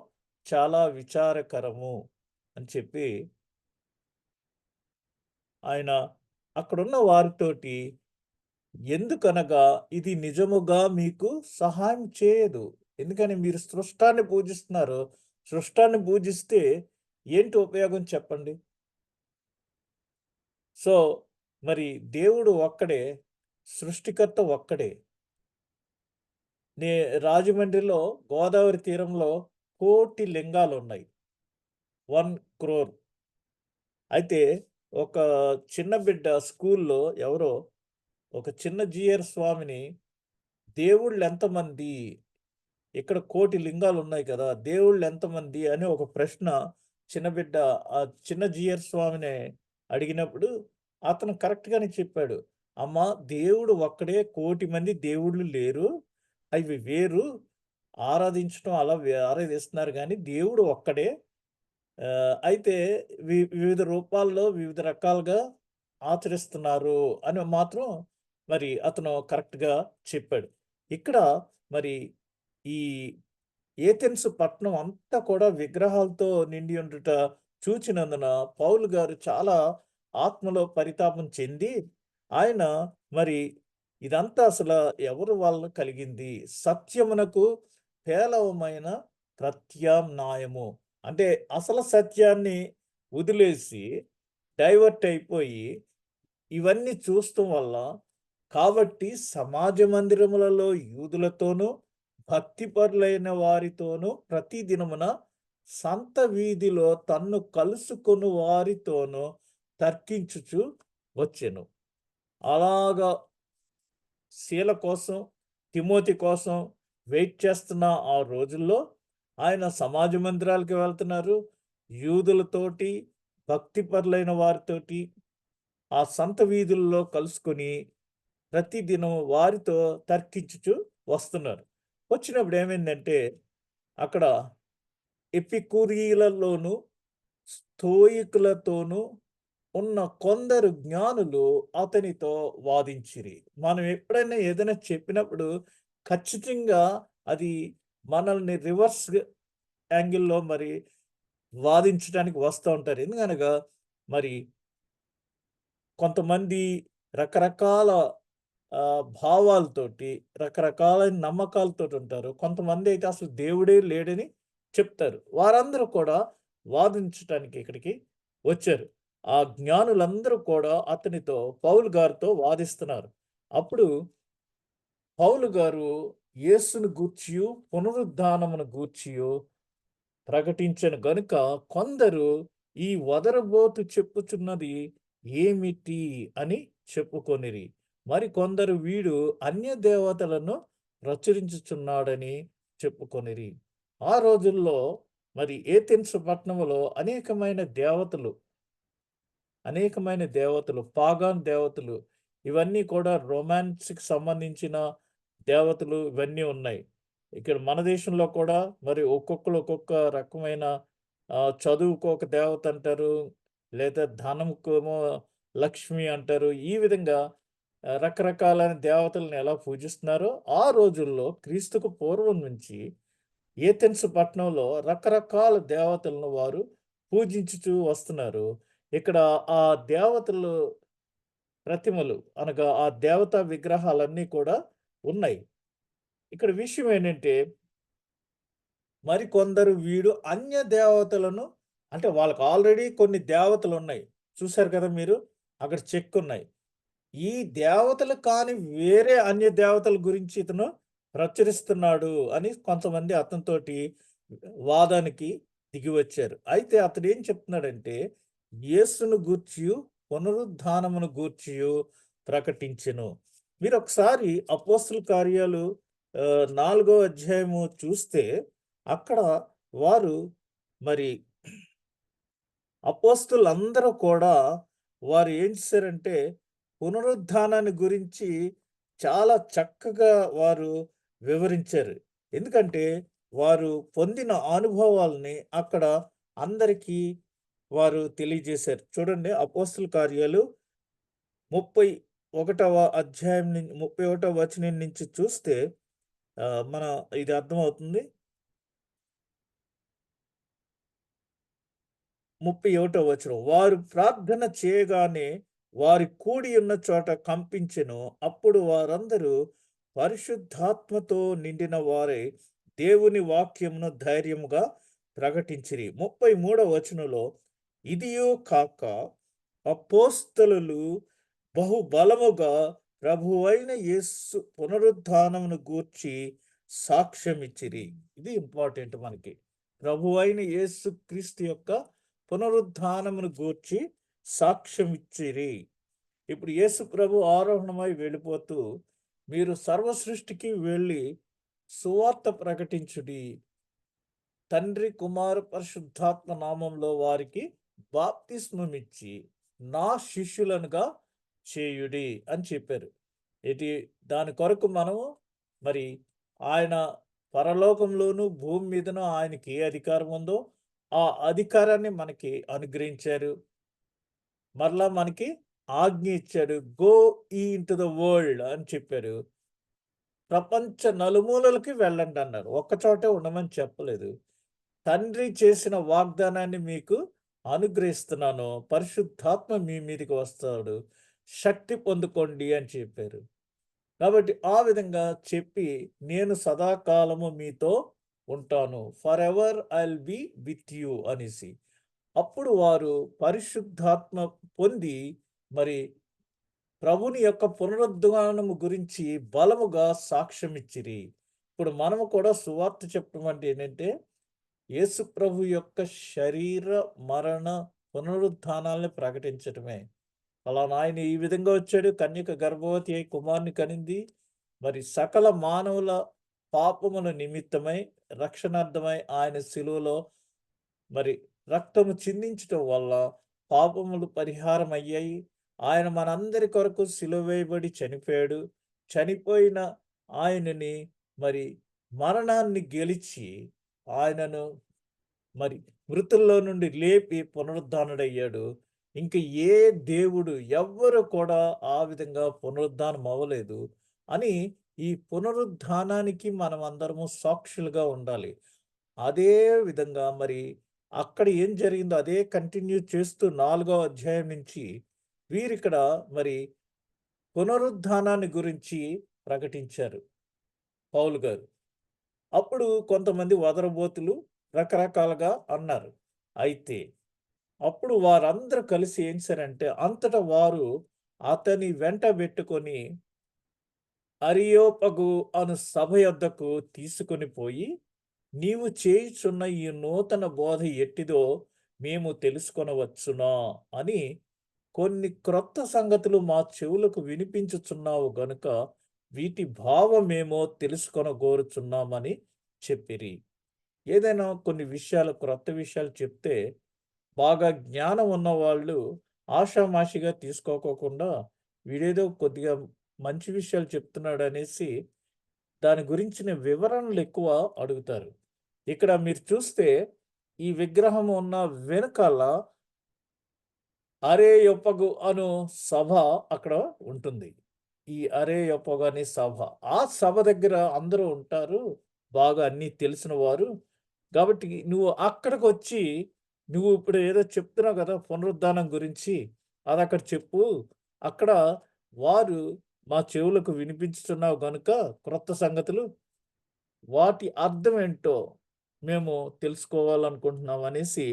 చాలా విచారకరము అని చెప్పి ఆయన అక్కడున్న వారితోటి ఎందుకనగా ఇది నిజముగా మీకు సహాయం చేయదు. ఎందుకని మీరు సృష్టాన్ని పూజిస్తున్నారు. సృష్టాన్ని పూజిస్తే ఏంటి ఉపయోగం చెప్పండి? సో, మరి దేవుడు ఒక్కడే, సృష్టికర్త ఒక్కడే. నే రాజమండ్రిలో గోదావరి తీరంలో కోటి లింగాలున్నాయి. 1,00,00,000. అయితే ఒక చిన్న బిడ్డ స్కూల్లో ఎవరో ఒక చిన్న జీయర్ స్వామిని దేవుళ్ళెంతమంది? ఇక్కడ కోటి లింగాలున్నాయి కదా! దేవుళ్ళెంతమంది అని ఒక ప్రశ్న చిన్న బిడ్డ ఆ చిన్న జీయర్ స్వామిని అడిగినప్పుడు అతను కరెక్ట్‌గానే చెప్పాడు. అమ్మా దేవుడు ఒక్కడే కోటి మంది దేవుళ్ళు లేరు. అవి వేరు. ఆరాధించడం అలా ఆరాధిస్తున్నారు గానీ దేవుడు ఒక్కడే. అయితే వివిధ రూపాల్లో వివిధ రకాలుగా ఆచరిస్తున్నారు అని మాత్రం మరి అతను కరెక్ట్‌గా చెప్పాడు. ఇక్కడ మరి ఈ ఏథెన్స్ పట్టణం అంతా కూడా విగ్రహాలతో నిండి ఉండుట చూచినందున పౌలు గారు చాలా ఆత్మలో పరితాపం చెంది, ఆయన మరి ఇదంతా ఎవరి వలన కలిగింది? సత్యమునకు పేలవమైన ప్రత్యామ్నాయము. అంటే అసలు సత్యాన్ని వదిలేసి డైవర్ట్ అయిపోయి ఇవన్నీ చూస్తం వల్ల కాబట్టి సమాజ మందిరములలో యూదులతోనూ, భక్తిపరులైన వారితోనూ ప్రతిదినమున సంత వీధిలో తన్ను కలుసుకొను వారితోనూ తర్కించుచు వచ్చెను. అలాగా శీల కోసం, తిమోతి కోసం వెయిట్ చేస్తున్న ఆ రోజుల్లో ఆయన సమాజ మందిరాలకి వెళ్తున్నారు. యూదులతోటి, భక్తిపరులైన వారితోటి ఆ సంత వీధుల్లో కలుసుకొని ప్రతిదినం వారితో తర్కించుచు వస్తున్నారు. వచ్చినప్పుడు ఏమైందంటే అక్కడ ఎపికూరీలలోను, స్తోయికులతోనూ ఉన్న కొందరు జ్ఞానులు అతనితో వాదించిరి. మనం ఎప్పుడైనా ఏదైనా చెప్పినప్పుడు ఖచ్చితంగా అది మనల్ని రివర్స్ యాంగిల్‌లో మరి వాదించడానికి వస్తా ఉంటారు. ఎందుకనగా మరి కొంతమంది రకరకాల భావాలతోటి, రకరకాలైన నమ్మకాలతోటుంటారు. కొంతమందైతే అసలు దేవుడే లేడని చెప్తారు. వారందరూ కూడా వాదించటానికి ఇక్కడికి వచ్చారు. ఆ జ్ఞానులందరూ కూడా అతనితో పౌలు గారితో వాదిస్తున్నారు. అప్పుడు పౌలు గారు యేసును గూర్చియు, పునరుద్ధానమును గూర్చియు ప్రకటించెను గనుక కొందరు ఈ వదరుబోతు చెప్పుచున్నది ఏమిటి అని చెప్పుకొనిరి. మరికొందరు వీడు అన్య దేవతలను ప్రచురించుచున్నాడని చెప్పుకొనిరి. ఆ రోజుల్లో మరి ఏథెన్స్ పట్టణంలో అనేకమైన దేవతలు, పాగాన్ దేవతలు ఇవన్నీ కూడా రొమాన్స్‌కి సంబంధించిన దేవతలు ఇవన్నీ ఉన్నాయి. ఇక్కడ మన దేశంలో కూడా మరి ఒక్కొక్కళ్ళు ఒక్కొక్క రకమైన చదువుకు ఒక దేవత అంటారు. లేదా ధనంకేమో లక్ష్మి అంటారు. ఈ విధంగా రకరకాలైన దేవతలను ఎలా పూజిస్తున్నారో ఆ రోజుల్లో క్రీస్తుకు పూర్వం నుంచి ఏథెన్స్ పట్టణంలో రకరకాల దేవతలను వారు పూజించుచూ వస్తున్నారు. ఇక్కడ ఆ దేవతలు ప్రతిమలు అనగా ఆ దేవతా విగ్రహాలన్నీ కూడా ఉన్నాయి. ఇక్కడ విషయం ఏంటంటే మరికొందరు వీడు అన్య దేవతలను అంటే వాళ్ళకి ఆల్రెడీ కొన్ని దేవతలున్నాయి. చూసారు కదా మీరు? అక్కడ చెక్కున్నాయి. ఈ దేవతలు కాని వేరే అన్య దేవతల గురించి ఇతను ప్రచురిస్తున్నాడు అని కొంతమంది అతనితోటి వాదానికి దిగివచ్చారు. అయితే అతడేం చెప్తున్నాడంటే, యేసును గూర్చియు, పునరుద్ధానమును గూర్చియు ప్రకటించెను. మీరొకసారి అపోస్తల కార్యాలు 4 అధ్యాయము చూస్తే అక్కడ వారు మరి అపోస్తలులందరూ కూడా వారు ఏం చేశారంటే, పునరుద్ధానాన్ని గురించి చాలా చక్కగా వారు వివరించారు. ఎందుకంటే, వారు పొందిన అనుభవాల్ని అక్కడ అందరికీ వారు తెలియజేశారు. చూడండి అపోస్తల కార్యాలు 31వ అధ్యాయం 31వ వచనం నుంచి చూస్తే మన ఇది అర్థమవుతుంది. 31వ వచనం. వారు ప్రార్థన చేయగానే వారి కూడి ఉన్న చోట కంపించెను. అప్పుడు వారందరూ పరిశుద్ధాత్మతో నిండిన వారై దేవుని వాక్యమును ధైర్యముగా ప్రకటించిరి. 33వ వచనంలో ఇదియో కాక అపోస్తలులు బహుబలముగా ప్రభువైన యేసు పునరుద్ధానమును గూర్చి సాక్ష్యమిచ్చిరి. ఇది ఇంపార్టెంట్ మనకి. ప్రభువైన యేసు క్రీస్తు యొక్క పునరుద్ధానమును గూర్చి సాక్ష్యమిచ్చిరి. ఇప్పుడు యేసు ప్రభు ఆరోహణమై వెళ్ళిపోతూ మీరు సర్వ సృష్టికి వెళ్ళి సువార్త ప్రకటించుడి. తండ్రి, కుమార, పరిశుద్ధాత్మ నామంలో వారికి బాప్తిస్మమిచ్చి నా శిష్యులనుగా చేయుడి అని చెప్పారు. దాని కొరకు మనము మరి ఆయన పరలోకంలోను, భూమి మీదను ఆయనకి ఏ అధికారం ఉందో, ఆ అధికారాన్ని మనకి అనుగ్రహించారు. మరలా మనకి ఆజ్ఞ ఇచ్చాడు. గో ఈ ఇంటు ద వరల్డ్ అని చెప్పారు. ప్రపంచ నలుమూలలకి వెళ్ళండన్నారు. ఒక్క చోటే ఉండమని చెప్పలేదు. తండ్రి చేసిన వాగ్దానాన్ని మీకు అనుగ్రహిస్తున్నాను. పరిశుద్ధాత్మ మీ మీదకి వస్తాడు. శక్తి పొందుకోండి అని చెప్పారు. కాబట్టి ఆ విధంగా చెప్పి నేను సదాకాలము మీతో ఉంటాను. Forever I'll be with you అనేసి. అప్పుడు వారు పరిశుద్ధాత్మ పొంది మరి ప్రభుని యొక్క పునరుద్ధానము గురించి బలముగా సాక్ష్యమిచ్చిరి. ఇప్పుడు మనము కూడా సువార్త చెప్పడం అంటే ఏంటంటే యేసు ప్రభు యొక్క శరీర మరణ పునరుత్థానాల్ని ప్రకటించటమే. ఫలానా ఆయన ఈ విధంగా వచ్చాడు, కన్యక గర్భవతి అయి కుమారుని కనింది. మరి సకల మానవుల పాపముల నిమిత్తమై రక్షణార్థమై ఆయన శిలువలో మరి రక్తము చిందించటం వల్ల పాపములు పరిహారం అయ్యాయి. ఆయన మనందరి కొరకు సిలువ వేయబడి చనిపోయాడు. చనిపోయిన ఆయనని మరి మరణాన్ని గెలిచి ఆయనను మరి మృతుల్లో నుండి లేపి పునరుద్ధానుడయ్యాడు. ఇంక ఏ దేవుడు ఎవ్వరు కూడా ఆ విధంగా పునరుద్ధానం అవ్వలేదు అని ఈ పునరుద్ధానానికి మనం అందరము సాక్షులుగా ఉండాలి. అదే విధంగా మరి అక్కడ ఏం జరిగిందో అదే కంటిన్యూ చేస్తూ 4వ అధ్యాయం నుంచి వీరిక్కడ మరి పునరుద్ధానాన్ని గురించి ప్రకటించారు పౌలు గారు. అప్పుడు కొంతమంది వదరబోతులు రకరకాలుగా అన్నారు. అయితే అప్పుడు వారందరూ కలిసి ఏం చేశారంటే అంతటా వారు అతని వెంట పెట్టుకొని అరియోపగు అను సభ యొద్దకు తీసుకొని పోయి నీవు చేయుచున్న ఈ నూతన బోధ ఎట్టిదో మేము తెలుసుకొనవచ్చునా అని కొన్ని క్రొత్త సంగతులు మా చెవులకు వినిపించుచున్నావు గనుక వీటి భావమేమో తెలుసుకొనగోరుచున్నామని చెప్పిరి. ఏదైనా కొన్ని విషయాలు క్రొత్త విషయాలు చెప్తే బాగా జ్ఞానం ఉన్నవాళ్ళు ఆషామాషిగా తీసుకోకోకుండా వీడేదో కొద్దిగా మంచి విషయాలు చెప్తున్నాడనేసి దాని గురించిన వివరణలు ఎక్కువ అడుగుతారు. ఇక్కడ మీరు చూస్తే ఈ విగ్రహం ఉన్న వెనకాల అరేయొపగు అను సభ అక్కడ ఉంటుంది. ఈ అరేయొపగు అనే సభ. ఆ సభ దగ్గర అందరూ ఉంటారు. బాగా అన్నీ తెలిసిన వారు. కాబట్టి నువ్వు అక్కడికొచ్చి నువ్వు ఇప్పుడు ఏదో చెప్తున్నావు కదా! పునరుద్ధానం గురించి. అదక్కడ చెప్పు. అక్కడ వారు మా చెవులకు వినిపించుచున్నావు గనుక క్రొత్త సంగతులు వాటి అర్థమేంటో మేము తెలుసుకోవాలనుకుంటున్నాం అనేసి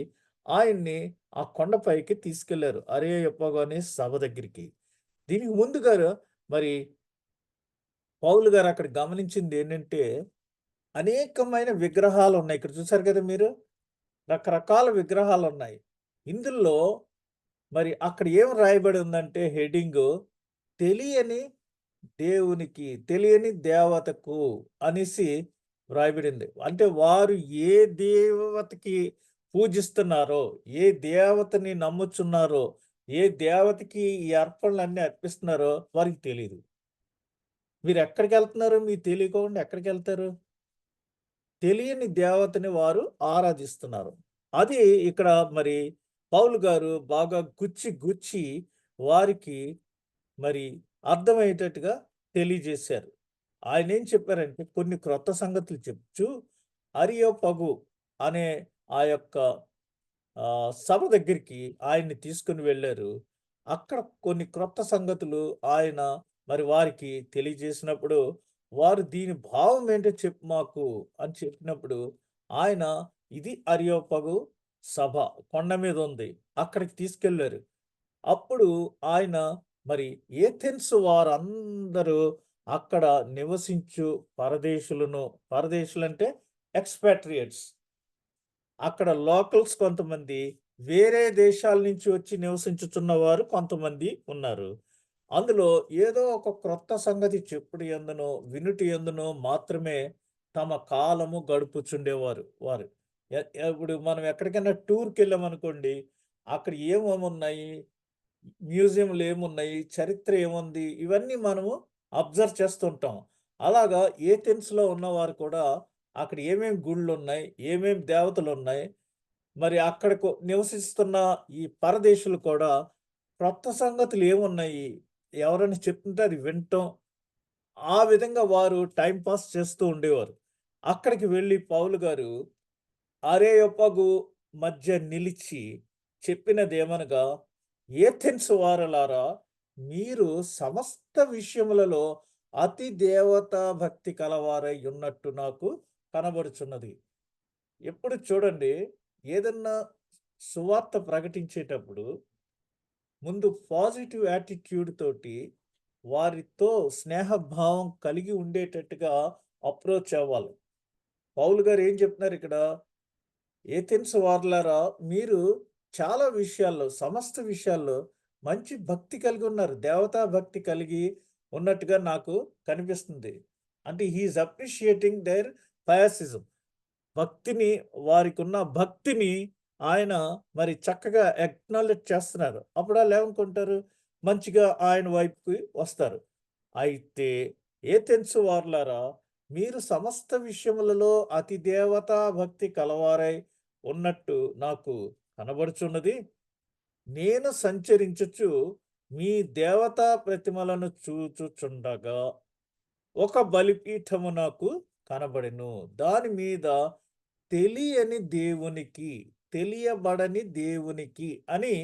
ఆయన్ని ఆ కొండపైకి తీసుకెళ్లారు. అరేయప్పగు అనే సభ దగ్గరికి. దీనికి ముందుగా మరి పౌలు గారు అక్కడ గమనించింది ఏంటంటే అనేకమైన విగ్రహాలున్నాయి. ఇక్కడ చూసారు కదా మీరు. రకరకాల విగ్రహాలున్నాయి. ఇందులో మరి అక్కడ ఏం రాయబడి ఉందంటే హెడ్డింగు తెలియని దేవునికి, తెలియని దేవతకు అనేసి వ్రాయబడింది. అంటే వారు ఏ దేవతకి పూజిస్తున్నారో, ఏ దేవతని నమ్ముచున్నారో, ఏ దేవతకి ఈ అర్పణలన్నీ అర్పిస్తున్నారో వారికి తెలీదు. మీరెక్కడికెళ్తున్నారో మీకు తెలియకోకుండా ఎక్కడికెళ్తారు? తెలియని దేవతని వారు ఆరాధిస్తున్నారు. అది ఇక్కడ మరి పౌలు గారు బాగా గుచ్చి, గుచ్చి వారికి మరి అర్థమయ్యేటట్టుగా తెలియజేశారు. ఆయనేం చెప్పారంటే కొన్ని క్రొత్త సంగతులు చెప్తూ అరియోపగు అనే ఆ యొక్క సభ దగ్గరికి ఆయన్ని తీసుకొని వెళ్లారు. అక్కడ కొన్ని క్రొత్త సంగతులు ఆయన మరి వారికి తెలియజేసినప్పుడు, వారు దీని భావం ఏంటో చెప్పు మాకు అని చెప్పినప్పుడు, ఆయన ఇది అరియోపగు సభ కొండ మీద ఉంది. అక్కడికి తీసుకెళ్లారు. అప్పుడు ఆయన మరి ఏథెన్స్ వారందరూ అక్కడ నివసించు పరదేశులను పరదేశులంటే ఎక్స్‌పాట్రియేట్స్. అక్కడ లోకల్స్ కొంతమంది, వేరే దేశాల నుంచి వచ్చి నివసించుచున్న వారు కొంతమంది ఉన్నారు. అందులో ఏదో ఒక క్రొత్త సంగతి చెప్పుడు యందునో, వినుట యందునో మాత్రమే తమ కాలము గడుపుచుండేవారు వారు. ఇప్పుడు మనం ఎక్కడికైనా టూర్‌కెళ్ళామనుకోండి, అక్కడ ఏమేమున్నాయి, మ్యూజియంలు ఏమున్నాయి, చరిత్ర ఏముంది, ఇవన్నీ మనము అబ్జర్వ్ చేస్తుంటాం. అలాగా ఏథెన్స్‌లో ఉన్నవారు కూడా అక్కడ ఏమేం గుళ్ళున్నాయి, ఏమేం దేవతలున్నాయి, మరి అక్కడకు నివసిస్తున్న ఈ పరదేశులు కూడా క్రొత్త సంగతులు ఏమున్నాయి, ఎవరైనా చెప్తుంటే అది వినటం, ఆ విధంగా వారు టైమ్ పాస్ చేస్తూ ఉండేవారు. అక్కడికి వెళ్లి పౌలు గారు అరెయోపగు మధ్య నిలిచి చెప్పినదేమనగా, ఏథెన్స్ వారలారా, మీరు సమస్త విషయములలో అతి దేవతా భక్తి కలవారై ఉన్నట్టు నాకు కనబడుచున్నది. ఎప్పుడు చూడండి, ఏదన్నా సువార్త ప్రకటించేటప్పుడు ముందు పాజిటివ్ యాటిట్యూడ్ తోటి వారితో స్నేహభావం కలిగి ఉండేటట్టుగా అప్రోచ్ అవ్వాలి. పౌలు గారు ఏం చెప్తున్నారు ఇక్కడ? ఏథెన్స్ వారలారా, మీరు చాలా విషయాల్లో, సమస్త విషయాల్లో మంచి భక్తి కలిగి ఉన్నారు. దేవతా భక్తి కలిగి ఉన్నట్టుగా నాకు కనిపిస్తుంది. అంటే హి ఈస్ అప్రిషియేటింగ్ దేర్ పయాసిజం. భక్తిని, వారికున్న భక్తిని ఆయన మరి చక్కగా అక్నాలెడ్జ్ చేస్తున్నారు. అప్పుడు ఆళ్ళేమనుకుంటారు? మంచిగా ఆయన వైపుకి వస్తారు. అయితే ఏథెన్స్ వారలారా, మీరు సమస్త విషయములలో అతి దేవతా భక్తి కలవారై ఉన్నట్టు నాకు కనబడుచున్నది. నేను సంచరించుచు మీ దేవతా ప్రతిమలను చూచుచుండగా ఒక బలిపీఠము నాకు కనబడెను. దాని మీద తెలియని దేవునికి, తెలియబడని దేవునికి అని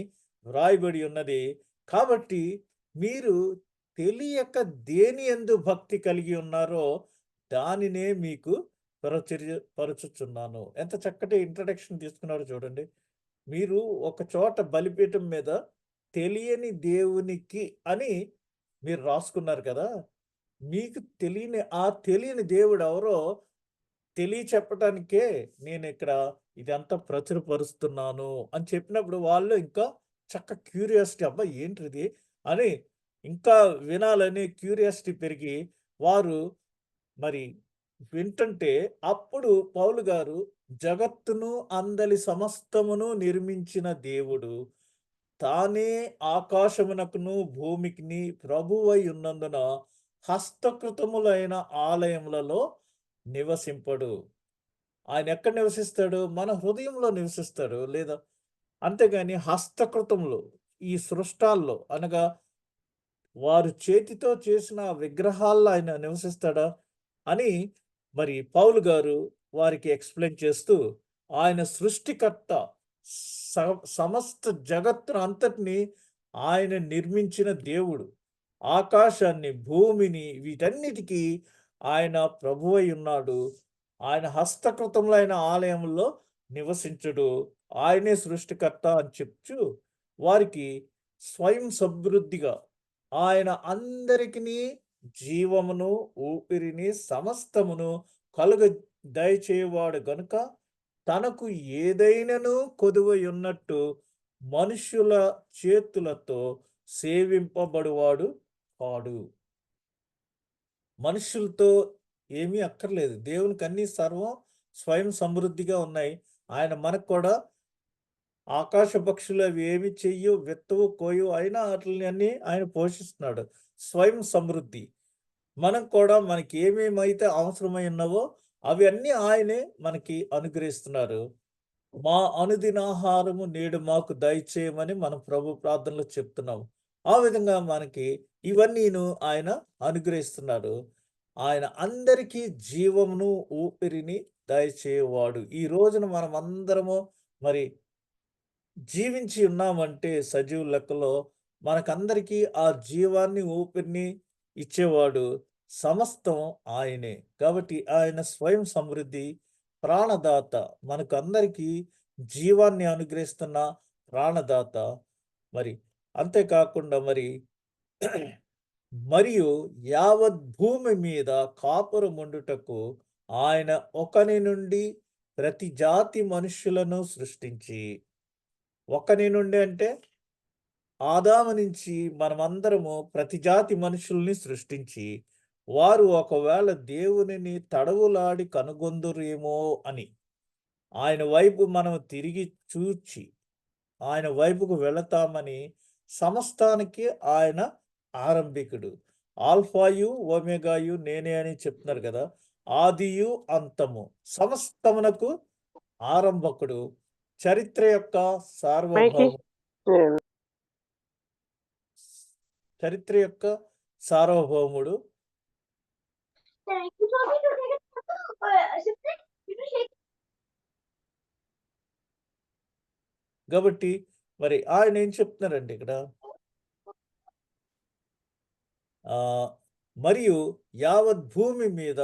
వ్రాయబడి ఉన్నది. కాబట్టి మీరు తెలియక దేని యందు భక్తి కలిగి ఉన్నారో దానినే మీకు పరచుచున్నాను. ఎంత చక్కటి ఇంట్రడక్షన్ తీసుకున్నారో చూడండి. మీరు ఒక చోట బలిపీఠం మీద తెలియని దేవునికి అని మీరు రాసుకున్నారు కదా! మీకు తెలియని దేవుడెవరో తెలియచెప్పటానికే నేనిక్కడ ఇదంతా ప్రచురపరుస్తున్నాను అని చెప్పినప్పుడు వాళ్ళు ఇంకా క్యూరియాసిటీ, అబ్బా! ఏంటిది అని ఇంకా వినాలని క్యూరియాసిటీ పెరిగి వారు మరి వింటుంటే అప్పుడు పౌలు గారు, జగత్తును అందలి సమస్తమును నిర్మించిన దేవుడు తానే ఆకాశమునకును భూమికిని ప్రభువై ఉన్నందున హస్తకృతములైన ఆలయములలో నివసింపడు. ఆయన ఎక్కడ నివసిస్తాడు? మన హృదయంలో నివసిస్తాడు. లేదా అంతేగాని హస్తకృతములు, ఈ సృష్టాల్లో అనగా వారు చేతితో చేసిన విగ్రహాల్లో ఆయన నివసిస్తాడా? అని మరి పౌలు గారు వారికి ఎక్స్‌ప్లెయిన్ చేస్తూ, ఆయన సృష్టికర్త, స సమస్త జగత్తును అంతటిని ఆయన నిర్మించిన దేవుడు. ఆకాశాన్ని, భూమిని వీటన్నిటికి ఆయన ప్రభువై ఉన్నాడు. ఆయన హస్తకృతములైన ఆలయంలో నివసించుడు. ఆయనే సృష్టికర్త అని చెప్చు వారికి స్వయం సమృద్ధిగా ఆయన అందరికిని జీవమును, ఊపిరిని, సమస్తమును కలుగ దయచేయువాడు గనుక తనకు ఏదైనను కొదువయున్నట్టు మనుష్యుల చేతులతో సేవింపబడువాడు కాడు. మనుష్యులతో ఏమీ అక్కర్లేదు. దేవునికి అన్నీ సర్వం స్వయం సమృద్ధిగా ఉన్నాయి. ఆయన మనకు కూడా ఆకాశ పక్షులు అవి ఏమి చెయ్యవు, విత్తవు, కోయవు, అయినా ఆటిల్ని అన్నీ ఆయన పోషిస్తున్నాడు. స్వయం సమృద్ధి. మనం కూడా మనకి ఏమేమైతే అవసరమై ఉన్నవో అవి అన్నీ ఆయనే మనకి అనుగ్రహిస్తున్నారు. మా అనుదినాహారము నేడు మాకు దయచేయమని మనం ప్రభు ప్రార్థనలో చెప్తున్నాం. ఆ విధంగా మనకి ఇవన్నీను ఆయన అనుగ్రహిస్తున్నారు. ఆయన అందరికీ జీవమును, ఊపిరిని దయచేయువాడు. ఈ రోజున మనమందరము మరి జీవించి ఉన్నామంటే సజీవుల లెక్కలో మనకందరికీ ఆ జీవాన్ని, ఊపిరిని ఇచ్చేవాడు సమస్తం ఆయనే. కాబట్టి ఆయన స్వయం సమృద్ధి, ప్రాణదాత, మనకందరికీ జీవాన్ని అనుగ్రహిస్తున్న ప్రాణదాత. మరి అంతేకాకుండా మరియు యావత్ భూమి మీద కాపురముండుటకు ఆయన ఒకని నుండి ప్రతి జాతి మనుష్యులను సృష్టించి, ఒకని నుండి అంటే ఆదాము నుంచి మనమందరము ప్రతి జాతి మనుషుల్ని సృష్టించి, వారు ఒకవేళ దేవునిని తడవులాడి కనుగొందురేమో అని ఆయన వైపు మనం తిరిగి చూచి ఆయన వైపుకు వెళతామని సమస్తానికి ఆయన ఆరంభికుడు. ఆల్ఫాయు, ఓమెగాయు నేనే అని చెప్తున్నారు కదా! ఆదియు అంతము, సమస్తమునకు ఆరంభకుడు, చరిత్ర యొక్క సార్వభౌముడు, చరిత్ర యొక్క సార్వభౌముడు. కాబట్టి మరి ఆయన ఏం చెప్తున్నారండి ఇక్కడ? మరియు యావత్ భూమి మీద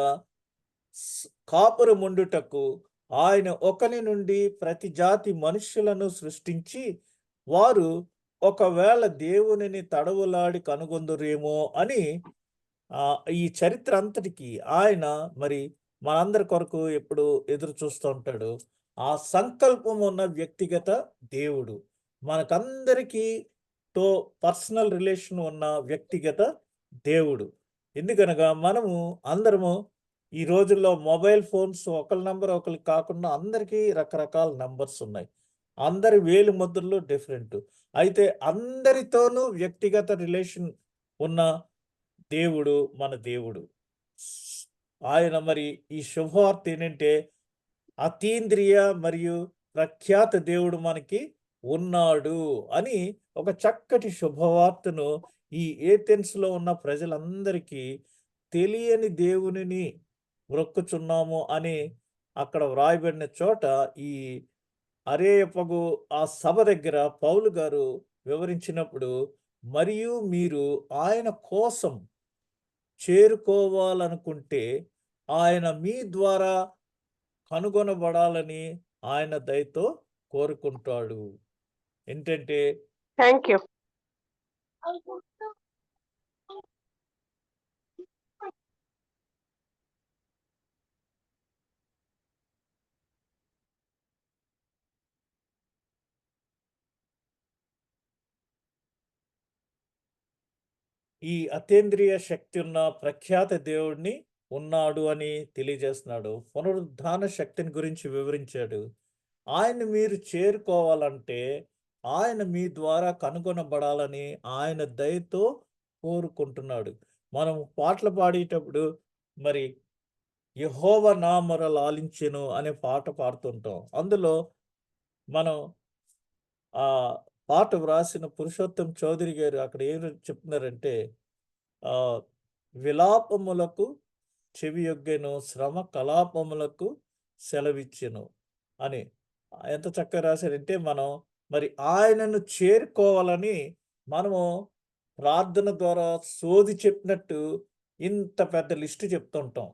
కాపురముండుటకు ఆయన ఒకని నుండి ప్రతి జాతి మనుష్యులను సృష్టించి, వారు ఒకవేళ దేవునిని తడవులాడి కనుగొందురేమో అని ఈ చరిత్ర అంతటికి ఆయన మరి మనందరి కొరకు ఎప్పుడు ఎదురు చూస్తూ ఉంటాడు. ఆ సంకల్పం ఉన్న వ్యక్తిగత దేవుడు, మనకందరికీ తో పర్సనల్ రిలేషన్ ఉన్న వ్యక్తిగత దేవుడు. ఎందుకనగా మనము అందరము ఈ రోజుల్లో మొబైల్ ఫోన్స్ ఒకళ్ళ నంబర్ ఒకరికి కాకుండా అందరికీ రకరకాల నంబర్స్ ఉన్నాయి. అందరి వేలు ముద్రలు డిఫరెంట్. అయితే అందరితోనూ వ్యక్తిగత రిలేషన్ ఉన్న దేవుడు మన దేవుడు. ఆయన మరి ఈ శుభవార్త ఏంటంటే, అతీంద్రియ మరియు ప్రఖ్యాత దేవుడు మనకి ఉన్నాడు అని ఒక చక్కటి శుభవార్తను ఈ ఏథెన్స్‌లో ఉన్న ప్రజలందరికీ తెలియని దేవునిని మొక్కుచున్నాము అని అక్కడ వ్రాయబడిన చోట ఈ అరేయపగు ఆ సభ దగ్గర పౌలు గారు వివరించినప్పుడు, మరియు మీరు ఆయన కోసం చేరుకోవాలనుకుంటే ఆయన మీ ద్వారా కనుగొనబడాలని ఆయన దయతో కోరుకుంటాడు. ఏంటంటే థ్యాంక్ యూ. ఈ అతీంద్రియ శక్తి ఉన్న ప్రఖ్యాత దేవుడిని ఉన్నాడు అని తెలియజేస్తున్నాడు. పునరుద్ధాన శక్తిని గురించి వివరించాడు. ఆయన మీరు చేరుకోవాలంటే ఆయన మీ ద్వారా కనుగొనబడాలని ఆయన దయతో కోరుకుంటున్నాడు. మనం పాటలు పాడేటప్పుడు మరి యెహోవా నా మొర లాలించెను అనే పాట పాడుతుంటాం. అందులో మనం ఆ పాట వ్రాసిన పురుషోత్తం చౌదరి గారు అక్కడ ఏం చెప్తున్నారంటే, విలాపములకు చెవియొగ్గెను, శ్రమ కలాపములకు సెలవిచ్చెను అని. ఎంత చక్కగా రాశారంటే, మనం మరి ఆయనను చేరుకోవాలని మనము ప్రార్థన ద్వారా సోది చెప్పినట్టు ఇంత పెద్ద లిస్ట్ చెప్తుంటాం.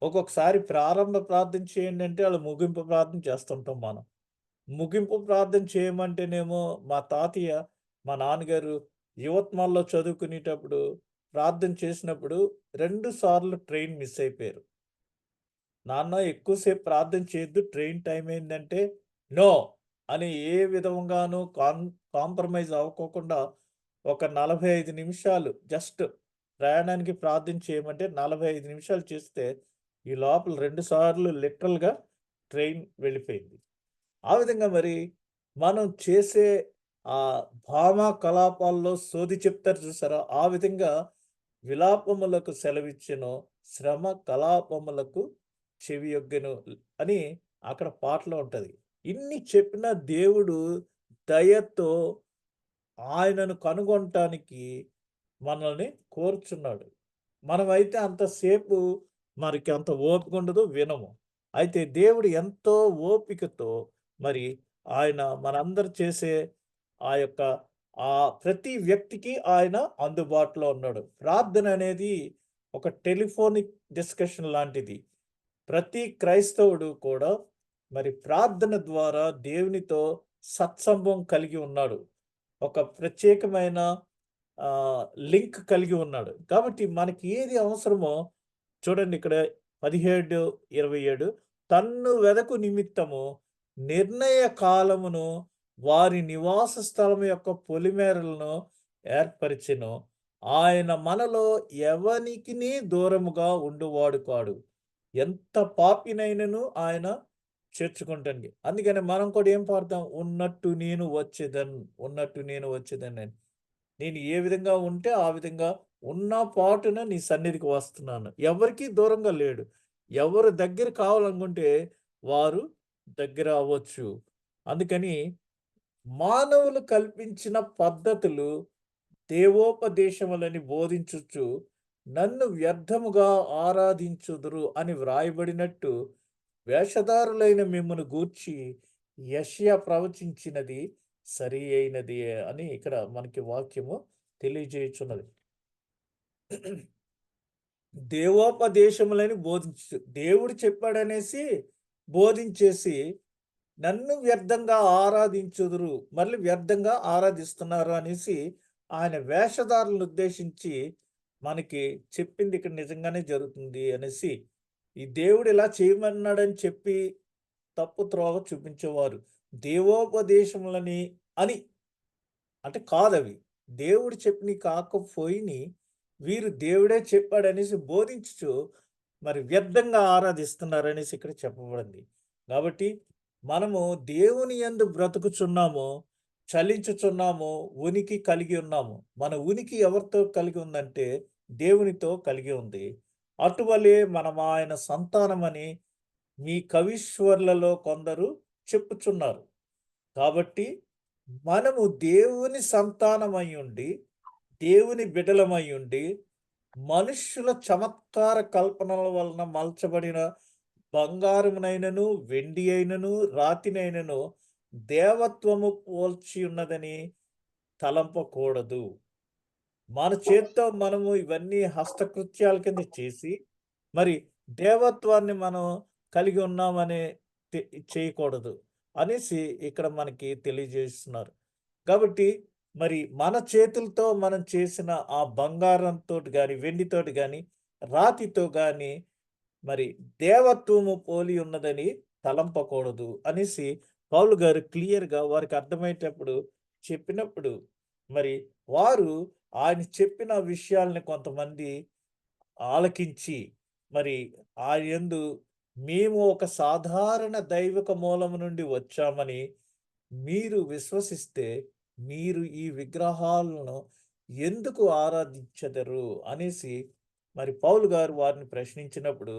ఒక్కొక్కసారి ప్రారంభ ప్రార్థన చేయండి అంటే వాళ్ళు ముగింపు ప్రార్థన చేస్తుంటాం మనం. ముగింపు ప్రార్థన చేయమంటేనేమో మా తాతయ్య, మా నాన్నగారు యువత్మాల్లో చదువుకునేటప్పుడు ప్రార్థన చేసినప్పుడు 2 సార్లు ట్రైన్ మిస్ అయిపోయారు. నాన్న ఎక్కువసేపు ప్రార్థన చేయొద్దు, ట్రైన్ టైం అయిందంటే నో అని ఏ విధంగానూ కాంప్రమైజ్ అవ్వకోకుండా ఒక 45 నిమిషాలు జస్ట్ ప్రయాణానికి ప్రార్థన చేయమంటే 45 నిమిషాలు చేస్తే ఈ లోపల 2 సార్లు లిటరల్‌గా ట్రైన్ వెళ్ళిపోయింది. ఆ విధంగా మరి మనం చేసే భామ కలాపాల్లో సోది చెప్తారు చూసారా? ఆ విధంగా విలాపములకు సెలవిచ్చెను, శ్రమ కలాపములకు చెవియొగ్గెను అని అక్కడ పాటలో ఉంటది. ఇన్ని చెప్పిన దేవుడు దయతో ఆయనను కనుగొనటానికి మనల్ని కోరుచున్నాడు. మనమైతే అంతసేపు మనకి అంత ఓపిక ఉండదు, వినము. అయితే దేవుడు ఎంతో ఓపికతో మరి ఆయన మనందరూ చేసే ఆ యొక్క ప్రతి వ్యక్తికి ఆయన అందుబాటులో ఉన్నాడు. ప్రార్థన అనేది ఒక టెలిఫోనిక్ డిస్కషన్ లాంటిది. ప్రతి క్రైస్తవుడు కూడా మరి ప్రార్థన ద్వారా దేవునితో సత్సంబంధం కలిగి ఉన్నాడు. ఒక ప్రత్యేకమైన లింక్ కలిగి ఉన్నాడు. కాబట్టి మనకి ఏది అవసరమో చూడండి ఇక్కడ 17, 27 తన్ను వెదకు నిమిత్తము నిర్ణయ కాలమును వారి నివాస స్థలం యొక్క పొలిమేరలను ఏర్పరిచెను. ఆయన మనలో ఎవనికిని దూరముగా ఉండువాడు కాడు. ఎంత పాపినైనను ఆయన చేర్చుకుంటండి. అందుకని మనం కూడా ఏం పాడతాం? ఉన్నట్టు నేను వచ్చేదన్, ఉన్నట్టు నేను వచ్చేదన్ అని. నేను ఏ విధంగా ఉంటే ఆ విధంగా ఉన్న పాటున నీ సన్నిధికి వస్తున్నాను. ఎవరికీ దూరంగా లేడు. ఎవరు దగ్గర కావాలనుకుంటే వారు దగ్గర అవ్వచ్చు. అందుకని మానవులు కల్పించిన పద్ధతులు దేవోపదేశములని బోధించుచు నన్ను వ్యర్థముగా ఆరాధించుదురు అని వ్రాయబడినట్టు వేషధారులైన మిమ్మును గూర్చి యెషయా ప్రవచించినది సరి అయినది అని ఇక్కడ మనకి వాక్యము తెలియజేయుచున్నది. దేవోపదేశములని బోధించు దేవుడు చెప్పాడనేసి బోధించేసి నన్ను వ్యర్థంగా ఆరాధించుదురు మళ్ళీ వ్యర్థంగా ఆరాధిస్తున్నారు అనేసి ఆయన వేషధారులను ఉద్దేశించి మనకి చెప్పింది ఇక్కడ నిజంగానే జరుగుతుంది అనేసి ఈ దేవుడు ఇలా చేయమన్నాడని చెప్పి తప్పు త్రోవ చూపించేవారు దేవోపదేశములని అని అంటే కాదవి దేవుడు చెప్పినవి కాకపోయిని వీరు దేవుడే చెప్పాడనేసి బోధించుచు మరి వ్యర్థంగా ఆరాధిస్తున్నారనేసి ఇక్కడ చెప్పబడింది. కాబట్టి మనము దేవుని యందు బ్రతుకుచున్నాము, చలించుచున్నాము, ఉనికి కలిగి ఉన్నాము. మన ఉనికి ఎవరితో కలిగి ఉందంటే దేవునితో కలిగి ఉంది. అటువలే మనం ఆయన సంతానమని మీ కవీశ్వర్లలో కొందరు చెప్పుచున్నారు. కాబట్టి మనము దేవుని సంతానమయ్యుండి, దేవుని బిడ్డలమయ్యుండి, మనుష్యుల చమత్కార కల్పనల వలన మలచబడిన బంగారమునైనను, వెండి అయినను, రాతినైనను దేవత్వము పోల్చి ఉన్నదని తలంపకూడదు. మన చేత్తో మనము ఇవన్నీ హస్తకృత్యాల కింద చేసి, మరి దేవత్వాన్ని మనం కలిగి ఉన్నామని తె చేయకూడదు అనేసి ఇక్కడ మనకి తెలియజేస్తున్నారు. కాబట్టి మరి మన చేతులతో మనం చేసిన ఆ బంగారంతోటి గాని, వెండితోటి గాని, రాతితో గాని మరి దేవత్వము పోలి ఉన్నదని తలంపకూడదు అనేసి పౌలు గారు క్లియర్‌గా వారికి అర్థమయ్యేటప్పుడు చెప్పినప్పుడు, మరి వారు ఆయన చెప్పిన విషయాల్ని కొంతమంది ఆలకించి, మరి ఆయనందు మేము ఒక సాధారణ దైవిక మూలము నుండి వచ్చామని మీరు విశ్వసిస్తే, మీరు ఈ విగ్రహాలను ఎందుకు ఆరాధించెదరు అనేసి మరి పౌలు గారు వారిని ప్రశ్నించినప్పుడు,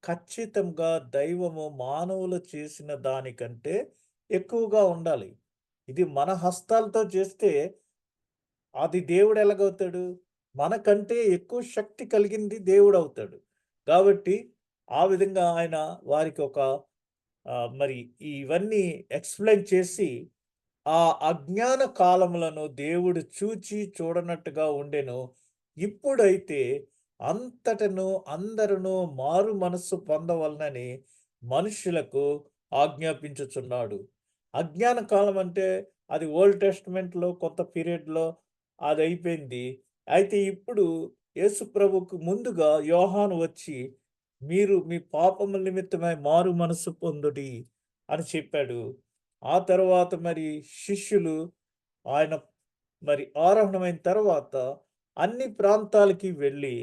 ఖచ్చితంగా దైవము మానవులు చేసిన దానికంటే ఎక్కువగా ఉండాలి. ఇది మన హస్తాలతో చేస్తే అది దేవుడు ఎలాగవుతాడు? మనకంటే ఎక్కువ శక్తి కలిగింది దేవుడవుతాడు. కాబట్టి ఆ విధంగా ఆయన వారికి ఒక మరి ఇవన్నీ ఎక్స్‌ప్లెయిన్ చేసి, ఆ అజ్ఞాన కాలములను దేవుడు చూచి చూడనట్టుగా ఉండెను. ఇప్పుడైతే అంతటను అందరును మారు మనస్సు పొందవలనని మనుష్యులకు ఆజ్ఞాపించుచున్నాడు. అజ్ఞాన కాలం అంటే అది ఓల్డ్ టెస్టమెంట్‌లో కొంత పీరియడ్‌లో అదయిపోయింది. అయితే ఇప్పుడు యేసు ప్రభువుకు ముందుగా యోహాను వచ్చి, మీరు మీ పాపముల నిమిత్తమై మారు మనస్సు పొందుడి అని చెప్పాడు. ఆ తరువాత మరి శిష్యులు ఆయన మరి ఆరోహణమైన తర్వాత అన్ని ప్రాంతాలకి వెళ్ళి,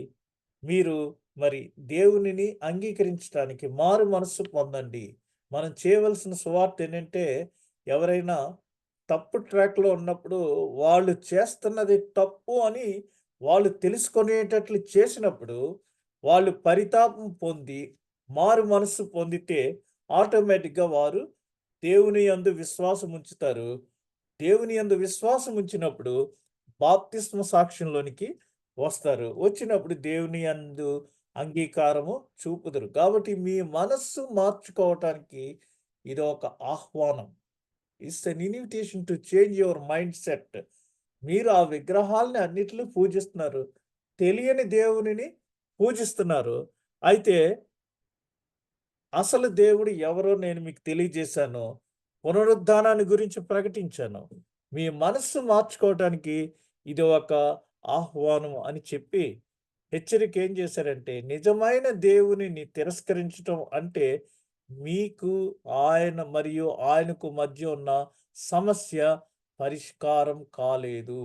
మీరు మరి దేవునిని అంగీకరించటానికి మారు మనస్సు పొందండి. మనం చేయవలసిన సువార్త ఏంటంటే, ఎవరైనా తప్పు ట్రాక్‌లో ఉన్నప్పుడు వాళ్ళు చేస్తున్నది తప్పు అని వాళ్ళు తెలుసుకునేటట్లు చేసినప్పుడు, వాళ్ళు పరితాపం పొంది, మారు మనస్సు పొందితే ఆటోమేటిక్‌గా వారు దేవుని యందు విశ్వాసం ఉంచుతారు. దేవుని యందు విశ్వాసం ఉంచినప్పుడు బాప్తిస్మ సాక్ష్యంలోనికి వస్తారు. వచ్చినప్పుడు దేవుని యందు అంగీకారము చూపుదురు. కాబట్టి మీ మనస్సు మార్చుకోవటానికి ఇది ఒక ఆహ్వానం. It's an invitation to change your mind set. మీరు ఆ విగ్రహాలని అన్నిటిని పూజిస్తున్నారు. తెలియని దేవునిని పూజిస్తున్నారు. అయితే అసలు దేవుడు ఎవరో నేను మీకు తెలియజేశాను. పునరుద్ధానాన్ని గురించి ప్రకటించాను. మీ మనస్సు మార్చుకోవటానికి ఇది ఒక ఆహ్వానం అని చెప్పి హెచ్చరిక ఏం చేశారంటే, నిజమైన దేవునిని తిరస్కరించటం అంటే మీకు ఆయన మరియు ఆయనకు మధ్య ఉన్న సమస్య పరిష్కారం కాలేదు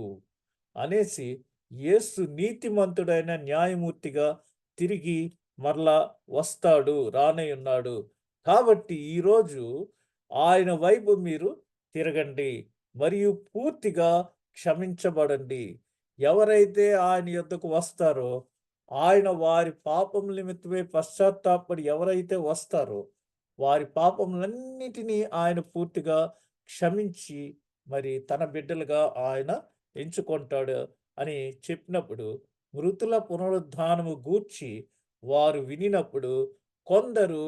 అనేసి, యేసు నీతిమంతుడైన న్యాయమూర్తిగా తిరిగి మరలా వస్తాడు, రానయ్యున్నాడు. కాబట్టి ఈరోజు ఆయన వైపు మీరు తిరగండి మరియు పూర్తిగా క్షమించబడండి. ఎవరైతే ఆయన యొద్దకు వస్తారో, ఆయన వారి పాపముల నిమిత్తమై పశ్చాత్తాపపడి ఎవరైతే వస్తారో, వారి పాపములన్నిటినీ ఆయన పూర్తిగా క్షమించి, మరి తన బిడ్డలుగా ఆయన ఎంచుకుంటాడు అని చెప్పినప్పుడు, మృతుల పునరుద్ధానము గూర్చి వారు వినినప్పుడు కొందరు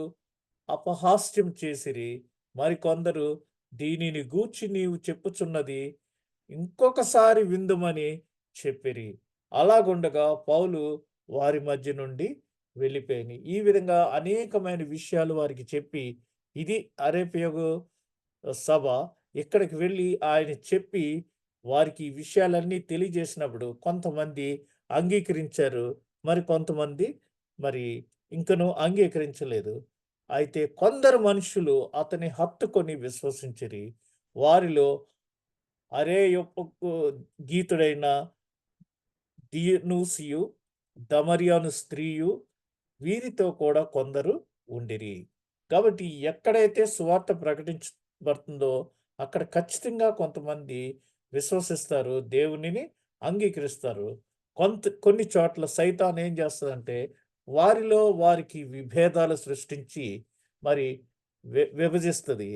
అపహాస్యం చేసిరి. మరికొందరు దీనిని గూర్చి నీవు చెప్పుచున్నది ఇంకొకసారి విందుమని చెప్పిరి. అలాగుండగా పౌలు వారి మధ్య నుండి వెళ్ళిపోయిని. ఈ విధంగా అనేకమైన విషయాలు వారికి చెప్పి, ఇది అరేపియగు సభ. ఇక్కడికి వెళ్ళి ఆయన చెప్పి వారికి ఈ విషయాలన్నీ తెలియజేసినప్పుడు కొంతమంది అంగీకరించారు. మరి కొంతమంది మరి ఇంకను అంగీకరించలేదు. అయితే కొందరు మనుషులు అతని హత్తుకొని విశ్వసించిరి. వారిలో అరెయోపగు గీతుడైన దియనూసియు, దమరియను స్త్రీయు వీరితో కూడా కొందరు ఉండిరి. కాబట్టి ఎక్కడైతే సువార్త ప్రకటించబడుతుందో అక్కడ ఖచ్చితంగా కొంతమంది విశ్వసిస్తారు. దేవునిని అంగీకరిస్తారు. కొన్ని చోట్ల సైతాన్ ఏం చేస్తదంటే వారిలో వారికి విభేదాలు సృష్టించి మరి విభజిస్తది.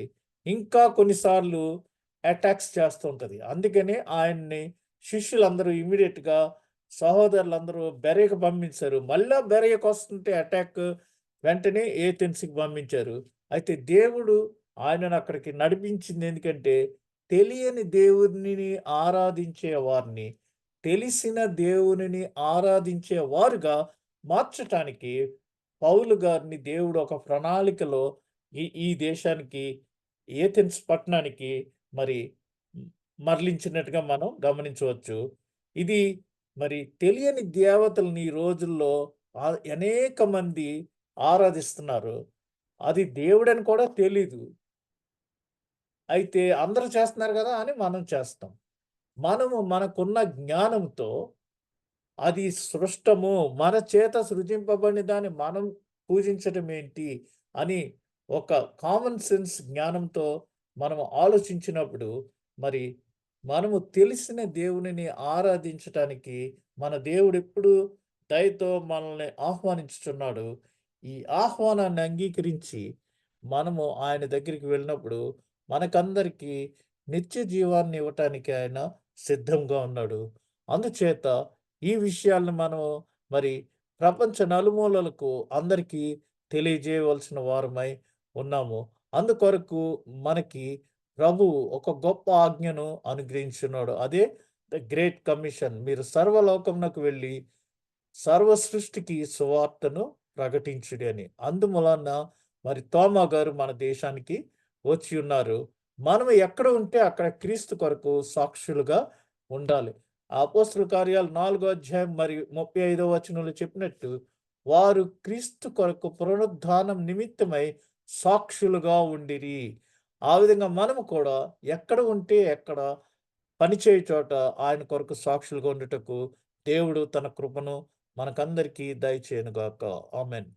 ఇంకా కొన్నిసార్లు అటాక్స్ చేస్తూ ఉంటది. అందుకనే ఆయన్ని శిష్యులందరూ ఇమ్మీడియేట్‌గా సహోదరులందరూ బెరయకు పంపించారు. మళ్ళా బెరయకొస్తుంటే అటాక్ వెంటనే ఏథెన్స్‌కి పంపించారు. అయితే దేవుడు ఆయనను అక్కడికి నడిపించింది ఎందుకంటే, తెలియని దేవునిని ఆరాధించే వారిని, తెలిసిన దేవునిని ఆరాధించే వారుగా మార్చటానికి పౌలు గారిని దేవుడు ఒక ప్రణాళికలో ఈ ఈ దేశానికి ఏథెన్స్ పట్టణానికి మరి మరలించినట్టుగా మనం గమనించవచ్చు. ఇది మరి తెలియని దేవతల్ని ఈ రోజుల్లో అనేక మంది ఆరాధిస్తున్నారు. అది దేవుడని కూడా తెలీదు. అయితే అందరూ చేస్తున్నారు గదా! అని మనం చేస్తాం. మనము మనకున్న జ్ఞానంతో అది సృష్టము. మన చేత సృజింపబడిన దాన్ని మనం పూజించటం ఏంటి అని ఒక కామన్ సెన్స్ జ్ఞానంతో మనం ఆలోచించినప్పుడు మరి మనము తెలిసిన దేవునిని ఆరాధించటానికి మన దేవుడెప్పుడు దయతో మనల్ని ఆహ్వానించుచున్నాడు. ఈ ఆహ్వానాన్ని అంగీకరించి మనము ఆయన దగ్గరికి వెళ్ళినప్పుడు మనకందరికీ నిత్య జీవాన్ని ఇవ్వటానికి ఆయన సిద్ధంగా ఉన్నాడు. అందుచేత ఈ విషయాలను మనం మరి ప్రపంచ నలుమూలలకు అందరికీ తెలియజేయవలసిన వారమై ఉన్నాము. అందుకొరకు మనకి ప్రభువు ఒక గొప్ప ఆజ్ఞను అనుగ్రహించున్నాడు. అదే ద గ్రేట్ కమిషన్. మీరు సర్వలోకమునకు వెళ్ళి సర్వ సృష్టికి సువార్తను ప్రకటించుడి అని. అందుమూలన మరి తోమా గారు మన దేశానికి వచ్చి ఉన్నారు. మనం ఎక్కడ ఉంటే అక్కడ క్రీస్తు కొరకు సాక్షులుగా ఉండాలి. అపోస్తలుల కార్యాలు 4వ అధ్యాయం మరియు 35వ వచనంలో చెప్పినట్టు వారు క్రీస్తు కొరకు పునరుద్ధానం నిమిత్తమై సాక్షులుగా ఉండిరి. ఆ విధంగా మనము కూడా ఎక్కడ ఉంటే ఎక్కడ పనిచేయు చోట ఆయన కొరకు సాక్షులుగా ఉండుటకు దేవుడు తన కృపను మనకందరికీ దయచేయనుగాక. ఆమేన్.